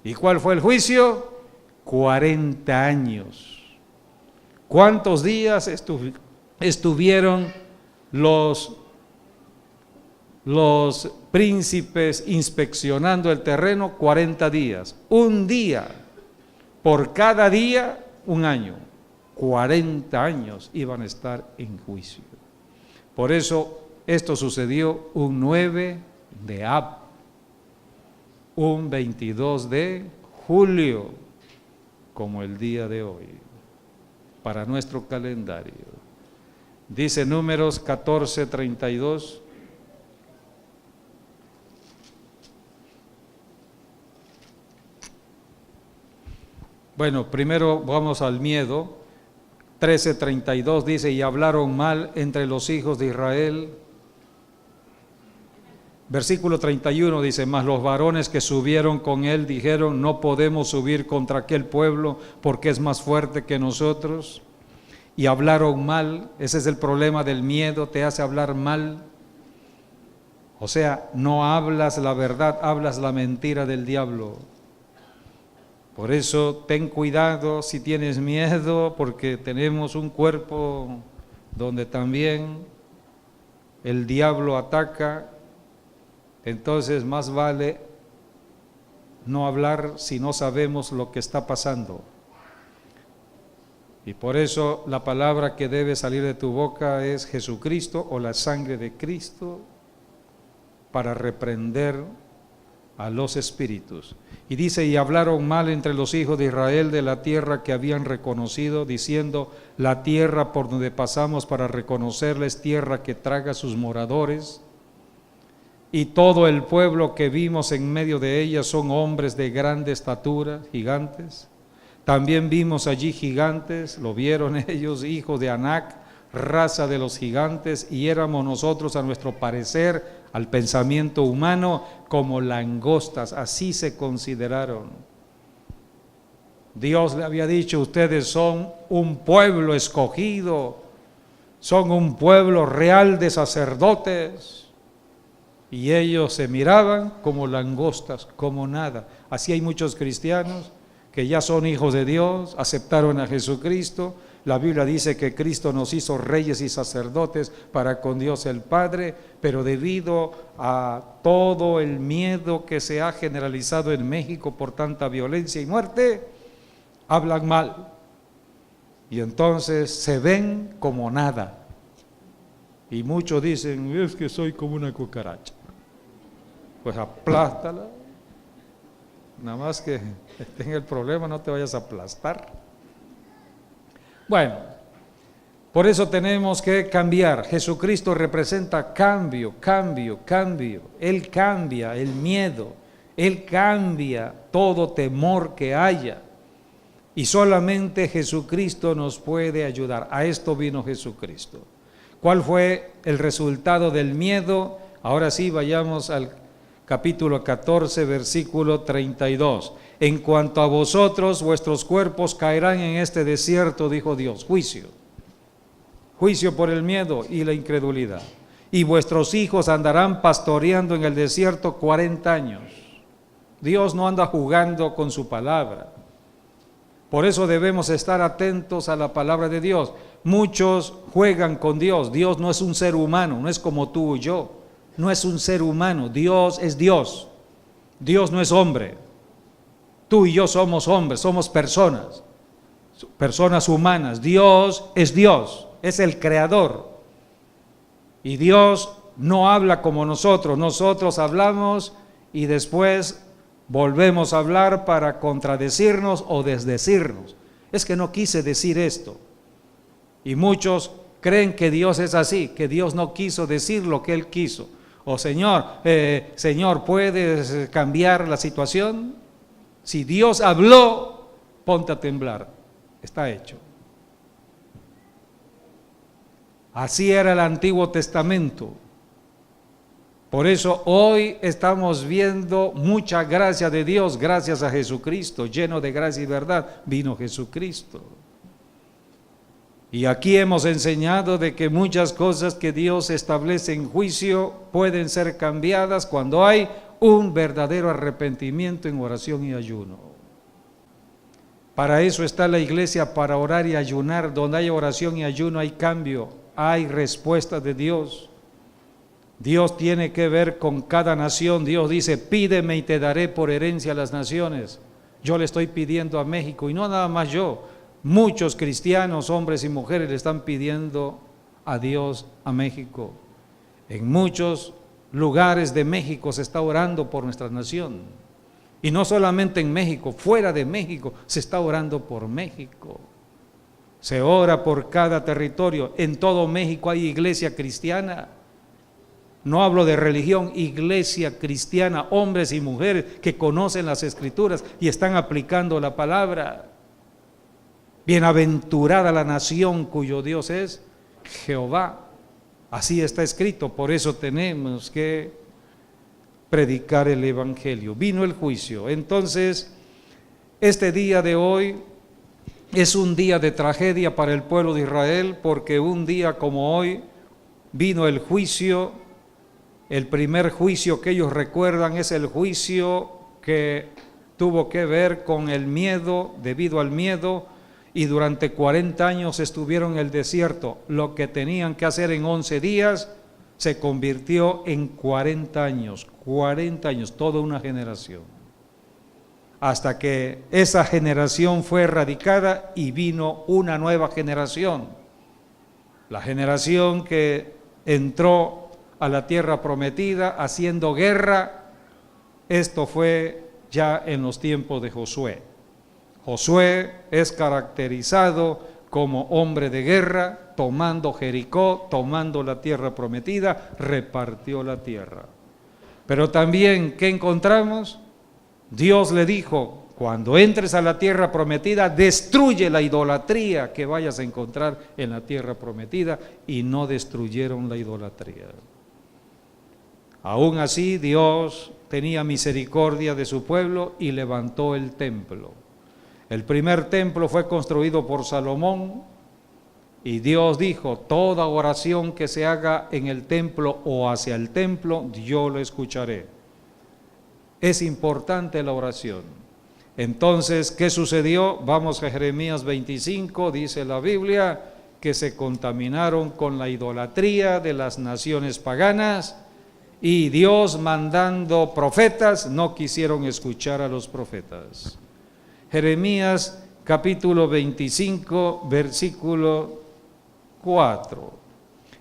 ¿Y cuál fue el juicio? 40 años. ¿Cuántos días estuvieron los príncipes inspeccionando el terreno? 40 días. Un día. Por cada día, un año. 40 años iban a estar en juicio. Por eso esto sucedió un 9 de Ab, un 22 de julio, como el día de hoy, para nuestro calendario. Dice Números 14:32. Bueno, primero vamos al miedo. 13:32 dice, y hablaron mal entre los hijos de Israel. Versículo 31 dice, mas los varones que subieron con él dijeron, no podemos subir contra aquel pueblo porque es más fuerte que nosotros. Y hablaron mal. Ese es el problema del miedo, te hace hablar mal. O sea, no hablas la verdad, hablas la mentira del diablo. Por eso ten cuidado si tienes miedo, porque tenemos un cuerpo donde también el diablo ataca. Entonces más vale no hablar si no sabemos lo que está pasando. Y por eso la palabra que debe salir de tu boca es Jesucristo o la sangre de Cristo para reprender a los espíritus. Y dice, y hablaron mal entre los hijos de Israel de la tierra que habían reconocido, diciendo, la tierra por donde pasamos para reconocerla es tierra que traga a sus moradores. Y todo el pueblo que vimos en medio de ella son hombres de grande estatura, gigantes. También vimos allí gigantes, lo vieron ellos, hijos de Anac, raza de los gigantes, y éramos nosotros a nuestro parecer, al pensamiento humano, como langostas, así se consideraron. Dios le había dicho, ustedes son un pueblo escogido, son un pueblo real de sacerdotes, y ellos se miraban como langostas, como nada. Así hay muchos cristianos que ya son hijos de Dios, aceptaron a Jesucristo. La Biblia dice que Cristo nos hizo reyes y sacerdotes para con Dios el Padre, pero debido a todo el miedo que se ha generalizado en México por tanta violencia y muerte, hablan mal. Y entonces se ven como nada. Y muchos dicen, es que soy como una cucaracha. Pues aplástala. Nada más que tenga el problema, no te vayas a aplastar. Bueno, por eso tenemos que cambiar. Jesucristo representa cambio, cambio, cambio. Él cambia el miedo, Él cambia todo temor que haya. Y solamente Jesucristo nos puede ayudar. A esto vino Jesucristo. ¿Cuál fue el resultado del miedo? Ahora sí, vayamos al capítulo 14, versículo 32. En cuanto a vosotros, vuestros cuerpos caerán en este desierto, dijo Dios. Juicio. Juicio por el miedo y la incredulidad. Y vuestros hijos andarán pastoreando en el desierto 40 años. Dios no anda jugando con su palabra. Por eso debemos estar atentos a la palabra de Dios. Muchos juegan con Dios. Dios no es un ser humano, no es como tú y yo. No es un ser humano, Dios es Dios. Dios no es hombre. Tú y yo somos hombres, somos personas, personas humanas. Dios, es el creador. Y Dios no habla como nosotros. Nosotros hablamos y después volvemos a hablar para contradecirnos o desdecirnos. Es que no quise decir esto. Y muchos creen que Dios es así, que Dios no quiso decir lo que Él quiso. O Señor, ¿puedes cambiar la situación? Si Dios habló, ponte a temblar. Está hecho. Así era el Antiguo Testamento. Por eso hoy estamos viendo mucha gracia de Dios, gracias a Jesucristo, lleno de gracia y verdad, vino Jesucristo. Y aquí hemos enseñado de que muchas cosas que Dios establece en juicio pueden ser cambiadas cuando hay un verdadero arrepentimiento en oración y ayuno. Para eso está la iglesia, para orar y ayunar. Donde hay oración y ayuno hay cambio, hay respuesta de Dios. Dios tiene que ver con cada nación. Dios dice, pídeme y te daré por herencia a las naciones. Yo le estoy pidiendo a México, y no nada más yo. Muchos cristianos, hombres y mujeres, le están pidiendo a Dios a México. En muchos lugares de México se está orando por nuestra nación. Y no solamente en México, fuera de México se está orando por México. Se ora por cada territorio. En todo México hay iglesia cristiana. No hablo de religión, iglesia cristiana, hombres y mujeres que conocen las Escrituras y están aplicando la palabra. Bienaventurada la nación cuyo Dios es Jehová. Así está escrito, por eso tenemos que predicar el Evangelio. Vino el juicio. Entonces, este día de hoy es un día de tragedia para el pueblo de Israel, porque un día como hoy vino el juicio. El primer juicio que ellos recuerdan es el juicio que tuvo que ver con el miedo, debido al miedo, y durante 40 años estuvieron en el desierto. Lo que tenían que hacer en 11 días se convirtió en 40 años, toda una generación. Hasta que esa generación fue erradicada y vino una nueva generación. La generación que entró a la tierra prometida haciendo guerra. Esto fue ya en los tiempos de Josué. Josué es caracterizado como hombre de guerra, tomando Jericó, tomando la tierra prometida, repartió la tierra. Pero también, ¿qué encontramos? Dios le dijo: cuando entres a la tierra prometida, destruye la idolatría que vayas a encontrar en la tierra prometida, y no destruyeron la idolatría. Aún así, Dios tenía misericordia de su pueblo y levantó el templo. El primer templo fue construido por Salomón, y Dios dijo: toda oración que se haga en el templo o hacia el templo, yo lo escucharé. Es importante la oración. Entonces, ¿qué sucedió? Vamos a Jeremías 25, dice la Biblia, que se contaminaron con la idolatría de las naciones paganas, y Dios, mandando profetas, no quisieron escuchar a los profetas. Jeremías capítulo 25, versículo 4.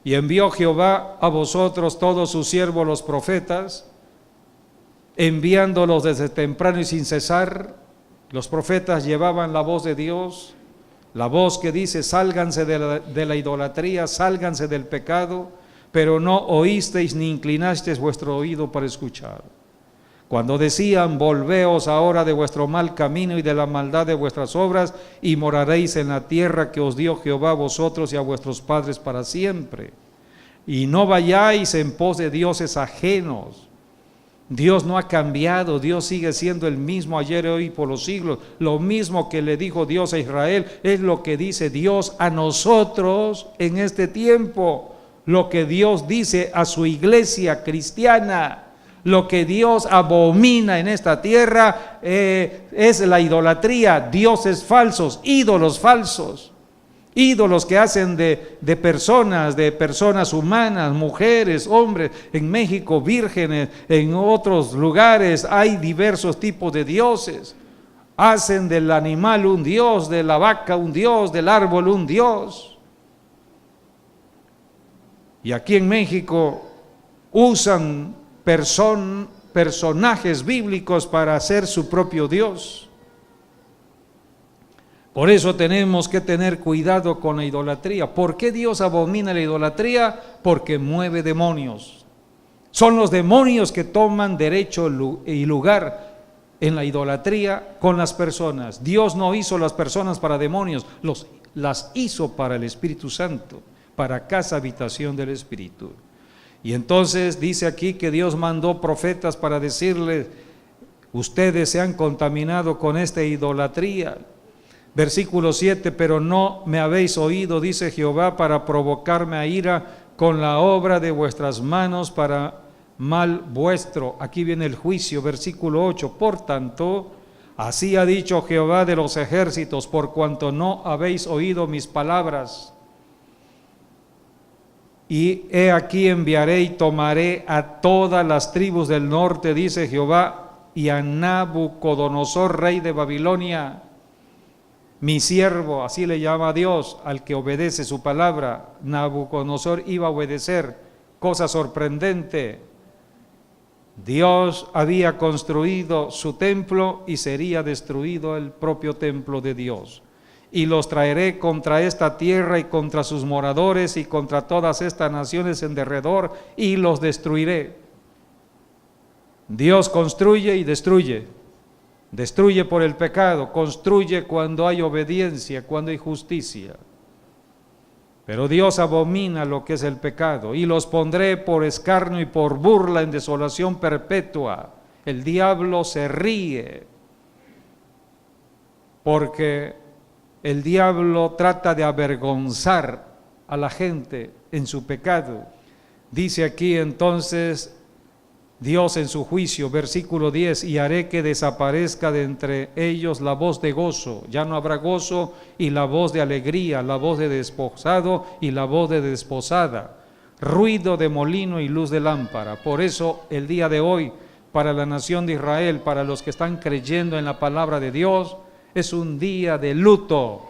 Y envió Jehová a vosotros todos sus siervos los profetas, enviándolos desde temprano y sin cesar. Los profetas llevaban la voz de Dios, la voz que dice: sálganse de la idolatría, sálganse del pecado, pero no oísteis ni inclinasteis vuestro oído para escuchar. Cuando decían: volveos ahora de vuestro mal camino y de la maldad de vuestras obras, y moraréis en la tierra que os dio Jehová a vosotros y a vuestros padres para siempre. Y no vayáis en pos de dioses ajenos. Dios no ha cambiado, Dios sigue siendo el mismo ayer, hoy y por los siglos. Lo mismo que le dijo Dios a Israel es lo que dice Dios a nosotros en este tiempo. Lo que Dios dice a su iglesia cristiana. Lo que Dios abomina en esta tierra es la idolatría, dioses falsos, ídolos falsos, ídolos que hacen de personas humanas, mujeres, hombres. En México, vírgenes, en otros lugares hay diversos tipos de dioses. Hacen del animal un dios, de la vaca un dios, del árbol un dios. Y aquí en México usan personajes bíblicos para hacer su propio Dios. Por eso tenemos que tener cuidado con la idolatría. ¿Por qué Dios abomina la idolatría? Porque mueve demonios. Son los demonios que toman derecho y lugar en la idolatría con las personas. Dios no hizo las personas para demonios, las hizo para el Espíritu Santo, para casa habitación del Espíritu. Y entonces dice aquí que Dios mandó profetas para decirles: ustedes se han contaminado con esta idolatría. Versículo 7, pero no me habéis oído, dice Jehová, para provocarme a ira con la obra de vuestras manos para mal vuestro. Aquí viene el juicio, versículo 8. Por tanto, así ha dicho Jehová de los ejércitos, por cuanto no habéis oído mis palabras. Y he aquí enviaré y tomaré a todas las tribus del norte, dice Jehová, y a Nabucodonosor, rey de Babilonia, mi siervo, así le llama a Dios al que obedece su palabra. Nabucodonosor iba a obedecer, cosa sorprendente. Dios había construido su templo y sería destruido el propio templo de Dios. Y los traeré contra esta tierra y contra sus moradores y contra todas estas naciones en derredor, y los destruiré. Dios construye y destruye. Destruye por el pecado, construye cuando hay obediencia, cuando hay justicia. Pero Dios abomina lo que es el pecado, y los pondré por escarnio y por burla en desolación perpetua. El diablo se ríe, porque el diablo trata de avergonzar a la gente en su pecado. Dice aquí entonces Dios en su juicio, versículo 10, y haré que desaparezca de entre ellos la voz de gozo, ya no habrá gozo, y la voz de alegría, la voz de desposado y la voz de desposada, ruido de molino y luz de lámpara. Por eso el día de hoy, para la nación de Israel, para los que están creyendo en la palabra de Dios, es un día de luto,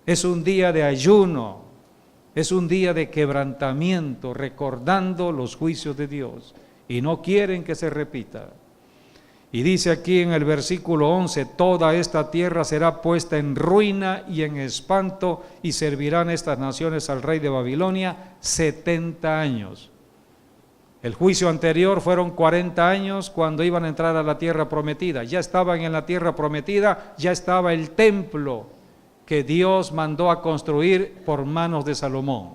es un día de ayuno, es un día de quebrantamiento, recordando los juicios de Dios. Y no quieren que se repita. Y dice aquí en el versículo 11, toda esta tierra será puesta en ruina y en espanto, y servirán estas naciones al rey de Babilonia 70 años. El juicio anterior fueron 40 años cuando iban a entrar a la tierra prometida. Ya estaban en la tierra prometida, ya estaba el templo que Dios mandó a construir por manos de Salomón.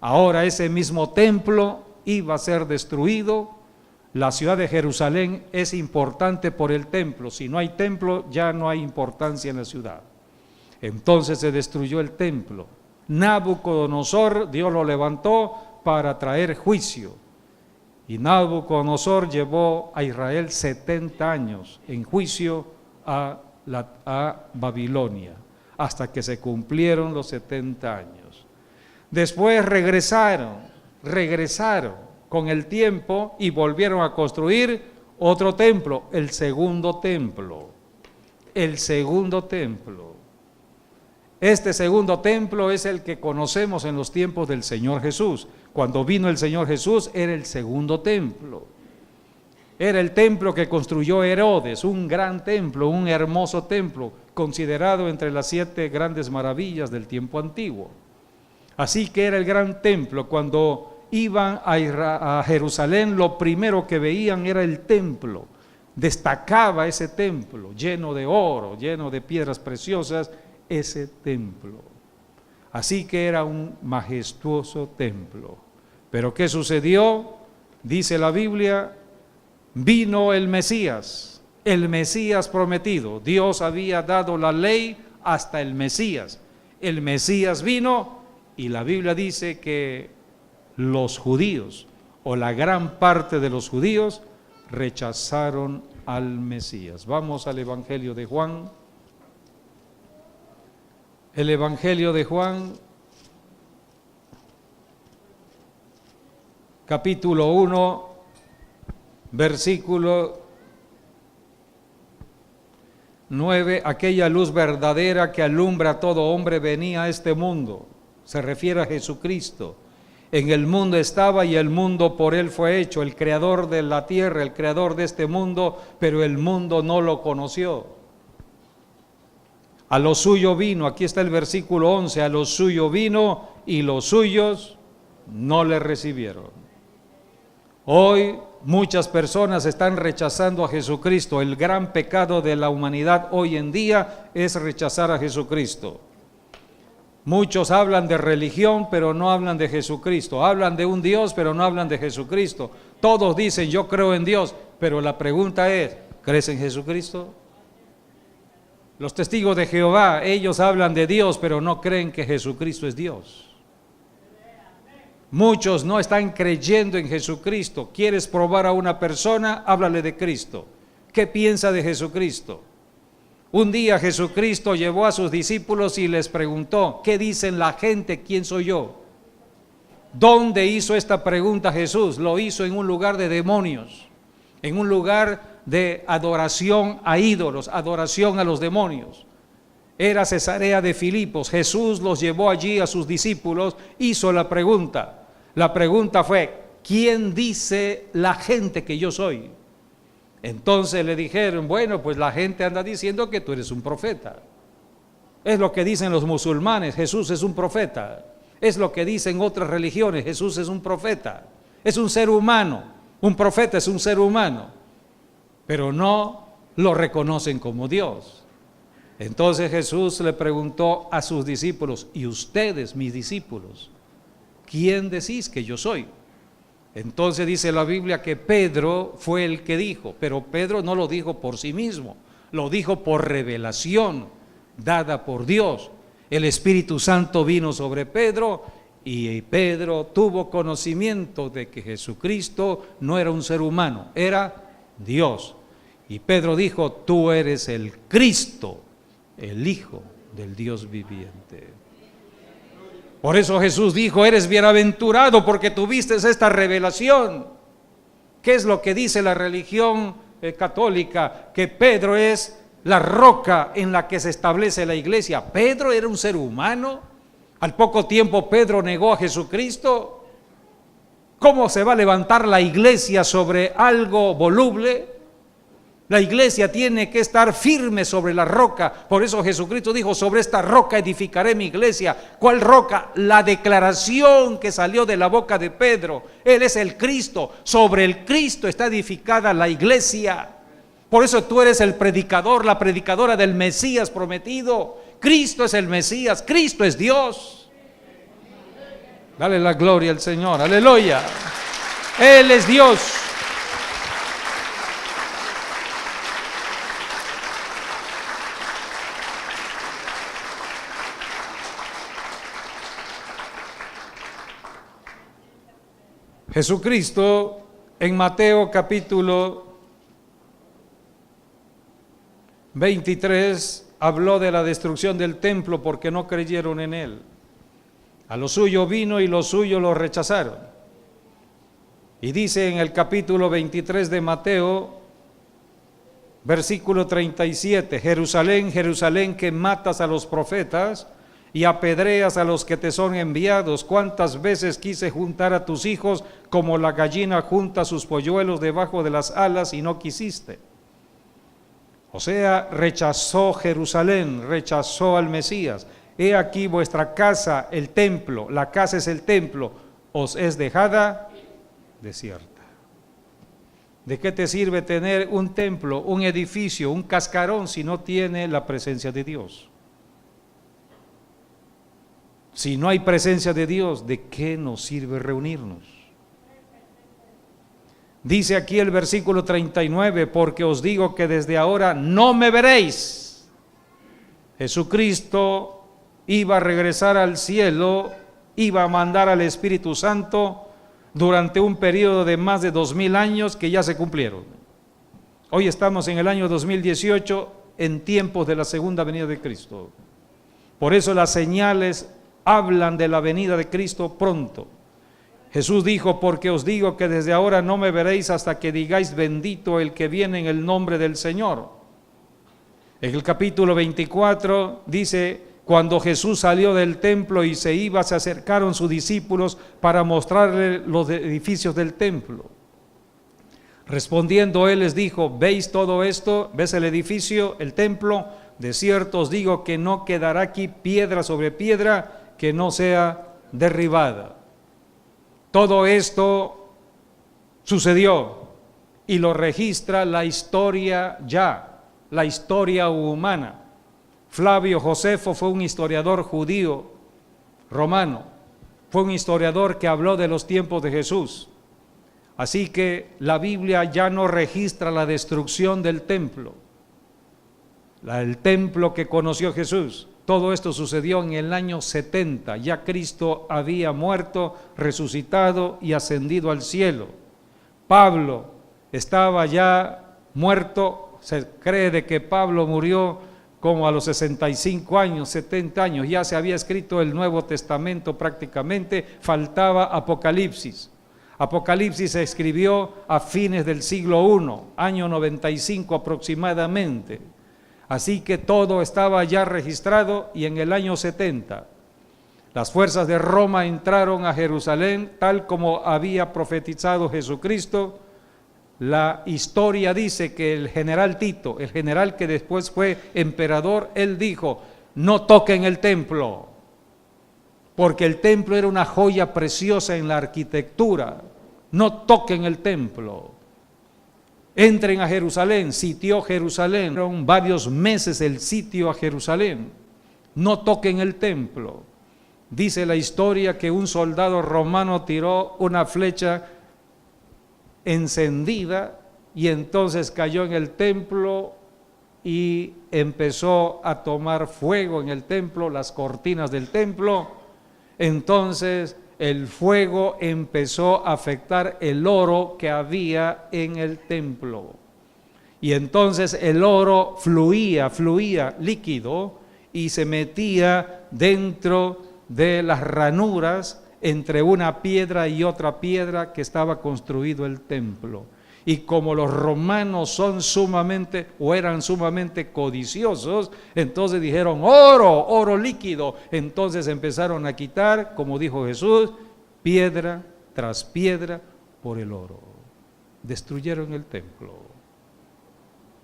Ahora ese mismo templo iba a ser destruido. La ciudad de Jerusalén es importante por el templo. Si no hay templo, ya no hay importancia en la ciudad. Entonces se destruyó el templo. Nabucodonosor, Dios lo levantó para traer juicio. Y Nabucodonosor llevó a Israel 70 años en juicio a Babilonia, hasta que se cumplieron los 70 años. Después regresaron con el tiempo y volvieron a construir otro templo, el segundo templo. Este segundo templo es el que conocemos en los tiempos del Señor Jesús. Cuando vino el Señor Jesús era el segundo templo. Era el templo que construyó Herodes, un gran templo, un hermoso templo, considerado entre las 7 grandes maravillas del tiempo antiguo. Así que era el gran templo. Cuando iban a Jerusalén, lo primero que veían era el templo. Destacaba ese templo, lleno de oro, lleno de piedras preciosas, ese templo. Así que era un majestuoso templo. Pero ¿qué sucedió? Dice la Biblia, vino el Mesías prometido. Dios había dado la ley hasta el Mesías. El Mesías vino y la Biblia dice que los judíos, o la gran parte de los judíos, rechazaron al Mesías. Vamos al Evangelio de Juan. El Evangelio de Juan, capítulo 1, versículo 9, aquella luz verdadera que alumbra a todo hombre venía a este mundo. Se refiere a Jesucristo. En el mundo estaba y el mundo por él fue hecho, el creador de la tierra, el creador de este mundo, pero el mundo no lo conoció. A lo suyo vino, aquí está el versículo 11, a lo suyo vino y los suyos no le recibieron. Hoy muchas personas están rechazando a Jesucristo. El gran pecado de la humanidad hoy en día es rechazar a Jesucristo. Muchos hablan de religión, pero no hablan de Jesucristo. Hablan de un Dios, pero no hablan de Jesucristo. Todos dicen, yo creo en Dios, pero la pregunta es, ¿crees en Jesucristo? Los testigos de Jehová, ellos hablan de Dios, pero no creen que Jesucristo es Dios. Muchos no están creyendo en Jesucristo. ¿Quieres probar a una persona? Háblale de Cristo. ¿Qué piensa de Jesucristo? Un día Jesucristo llevó a sus discípulos y les preguntó, ¿qué dicen la gente? ¿Quién soy yo? ¿Dónde hizo esta pregunta Jesús? Lo hizo en un lugar de demonios, en un lugar de adoración a ídolos, adoración a los demonios. Era Cesarea de Filipos. Jesús los llevó allí a sus discípulos, hizo la pregunta. La pregunta fue, ¿quién dice la gente que yo soy? Entonces le dijeron, bueno, pues la gente anda diciendo que tú eres un profeta. Es lo que dicen los musulmanes, Jesús es un profeta. Es lo que dicen otras religiones, Jesús es un profeta. Es un ser humano, un profeta es un ser humano. Pero no lo reconocen como Dios. Entonces Jesús le preguntó a sus discípulos: ¿y ustedes, mis discípulos, quién decís que yo soy? Entonces dice la Biblia que Pedro fue el que dijo, pero Pedro no lo dijo por sí mismo, lo dijo por revelación dada por Dios. El Espíritu Santo vino sobre Pedro y Pedro tuvo conocimiento de que Jesucristo no era un ser humano, era Dios. Y Pedro dijo: tú eres el Cristo, el Hijo del Dios viviente. Por eso Jesús dijo: eres bienaventurado porque tuviste esta revelación. ¿Qué es lo que dice la religión católica? Que Pedro es la roca en la que se establece la iglesia. Pedro era un ser humano. Al poco tiempo Pedro negó a Jesucristo. ¿Cómo se va a levantar la iglesia sobre algo voluble? La iglesia tiene que estar firme sobre la roca. Por eso Jesucristo dijo: sobre esta roca edificaré mi iglesia. ¿Cuál roca? La declaración que salió de la boca de Pedro. Él es el Cristo. Sobre el Cristo está edificada la iglesia. Por eso tú eres el predicador, la predicadora del Mesías prometido. Cristo es el Mesías, Cristo es Dios. Dale la gloria al Señor, aleluya. Él es Dios. Jesucristo en Mateo capítulo 23 habló de la destrucción del templo porque no creyeron en él. A lo suyo vino y los suyos lo rechazaron. Y dice en el capítulo 23 de Mateo, versículo 37, Jerusalén, Jerusalén, que matas a los profetas y apedreas a los que te son enviados. ¿Cuántas veces quise juntar a tus hijos como la gallina junta sus polluelos debajo de las alas y no quisiste? O sea, rechazó Jerusalén, rechazó al Mesías. He aquí vuestra casa, el templo, la casa es el templo, os es dejada desierta. ¿De qué te sirve tener un templo, un edificio, un cascarón si no tiene la presencia de Dios? Si no hay presencia de Dios, ¿de qué nos sirve reunirnos? Dice aquí el versículo 39, porque os digo que desde ahora no me veréis. Jesucristo iba a regresar al cielo, iba a mandar al Espíritu Santo durante un periodo de más de 2000 años que ya se cumplieron. Hoy estamos en el año 2018, en tiempos de la segunda venida de Cristo. Por eso las señales hablan de la venida de Cristo pronto. Jesús dijo: porque os digo que desde ahora no me veréis hasta que digáis bendito el que viene en el nombre del Señor. En el capítulo 24 dice: cuando Jesús salió del templo y se iba, se acercaron sus discípulos para mostrarle los edificios del templo. Respondiendo él les dijo: ¿veis todo esto? ¿Ves el edificio, el templo? De cierto os digo que no quedará aquí piedra sobre piedra que no sea derribada. Todo esto sucedió y lo registra la historia ya, la historia humana. Flavio Josefo fue un historiador judío romano, fue un historiador que habló de los tiempos de Jesús. Así que la Biblia ya no registra la destrucción del templo, el templo que conoció Jesús. Todo esto sucedió en el año 70, ya Cristo había muerto, resucitado y ascendido al cielo. Pablo estaba ya muerto, se cree de que Pablo murió como a los 65 años, 70 años, ya se había escrito el Nuevo Testamento prácticamente, faltaba Apocalipsis. Apocalipsis se escribió a fines del siglo I, año 95 aproximadamente. Así que todo estaba ya registrado y en el año 70 las fuerzas de Roma entraron a Jerusalén tal como había profetizado Jesucristo. La historia dice que el general Tito, el general que después fue emperador, él dijo: no toquen el templo, porque el templo era una joya preciosa en la arquitectura, no toquen el templo. Entren a Jerusalén, sitió Jerusalén. Fueron varios meses el sitio a Jerusalén. No toquen el templo. Dice la historia que un soldado romano tiró una flecha encendida y entonces cayó en el templo y empezó a tomar fuego en el templo, las cortinas del templo. Entonces el fuego empezó a afectar el oro que había en el templo. Y entonces el oro fluía líquido y se metía dentro de las ranuras entre una piedra y otra piedra que estaba construido el templo. Y como los romanos eran sumamente codiciosos, entonces dijeron oro líquido. Entonces empezaron a quitar, como dijo Jesús, piedra tras piedra por el oro. Destruyeron el templo.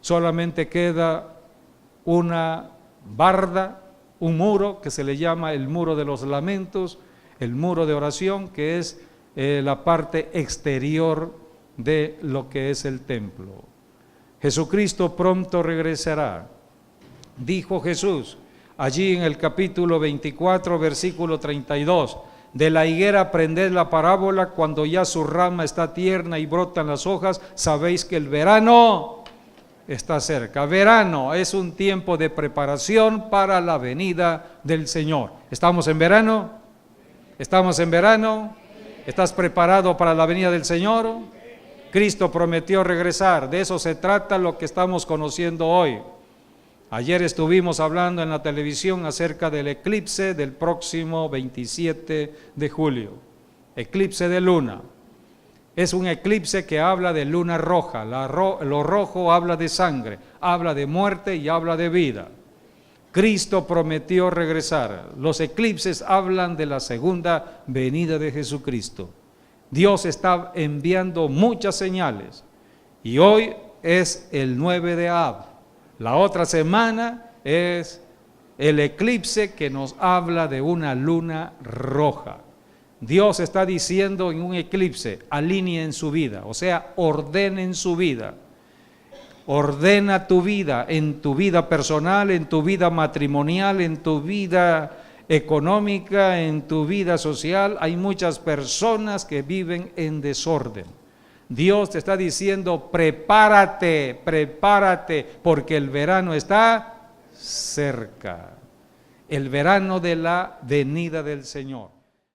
Solamente queda una barda, un muro que se le llama el muro de los lamentos, el muro de oración, que es la parte exterior de lo que es el templo. Jesucristo pronto regresará. Dijo Jesús allí en el capítulo 24, versículo 32, de la higuera aprended la parábola, cuando ya su rama está tierna y brotan las hojas, sabéis que el verano está cerca. Verano es un tiempo de preparación para la venida del Señor. ¿Estamos en verano? ¿Estamos en verano? ¿Estás preparado para la venida del Señor? Cristo prometió regresar, de eso se trata lo que estamos conociendo hoy. Ayer estuvimos hablando en la televisión acerca del eclipse del próximo 27 de julio, eclipse de luna. Es un eclipse que habla de luna roja, lo rojo habla de sangre, habla de muerte y habla de vida. Cristo prometió regresar. Los eclipses hablan de la segunda venida de Jesucristo. Dios está enviando muchas señales y hoy es el 9 de Av. La otra semana es el eclipse que nos habla de una luna roja. Dios está diciendo en un eclipse, alineen su vida, o sea, ordenen su vida. Ordena tu vida, en tu vida personal, en tu vida matrimonial, en tu vida económica, en tu vida social. Hay muchas personas que viven en desorden. Dios te está diciendo, prepárate, porque el verano está cerca. El verano de la venida del Señor.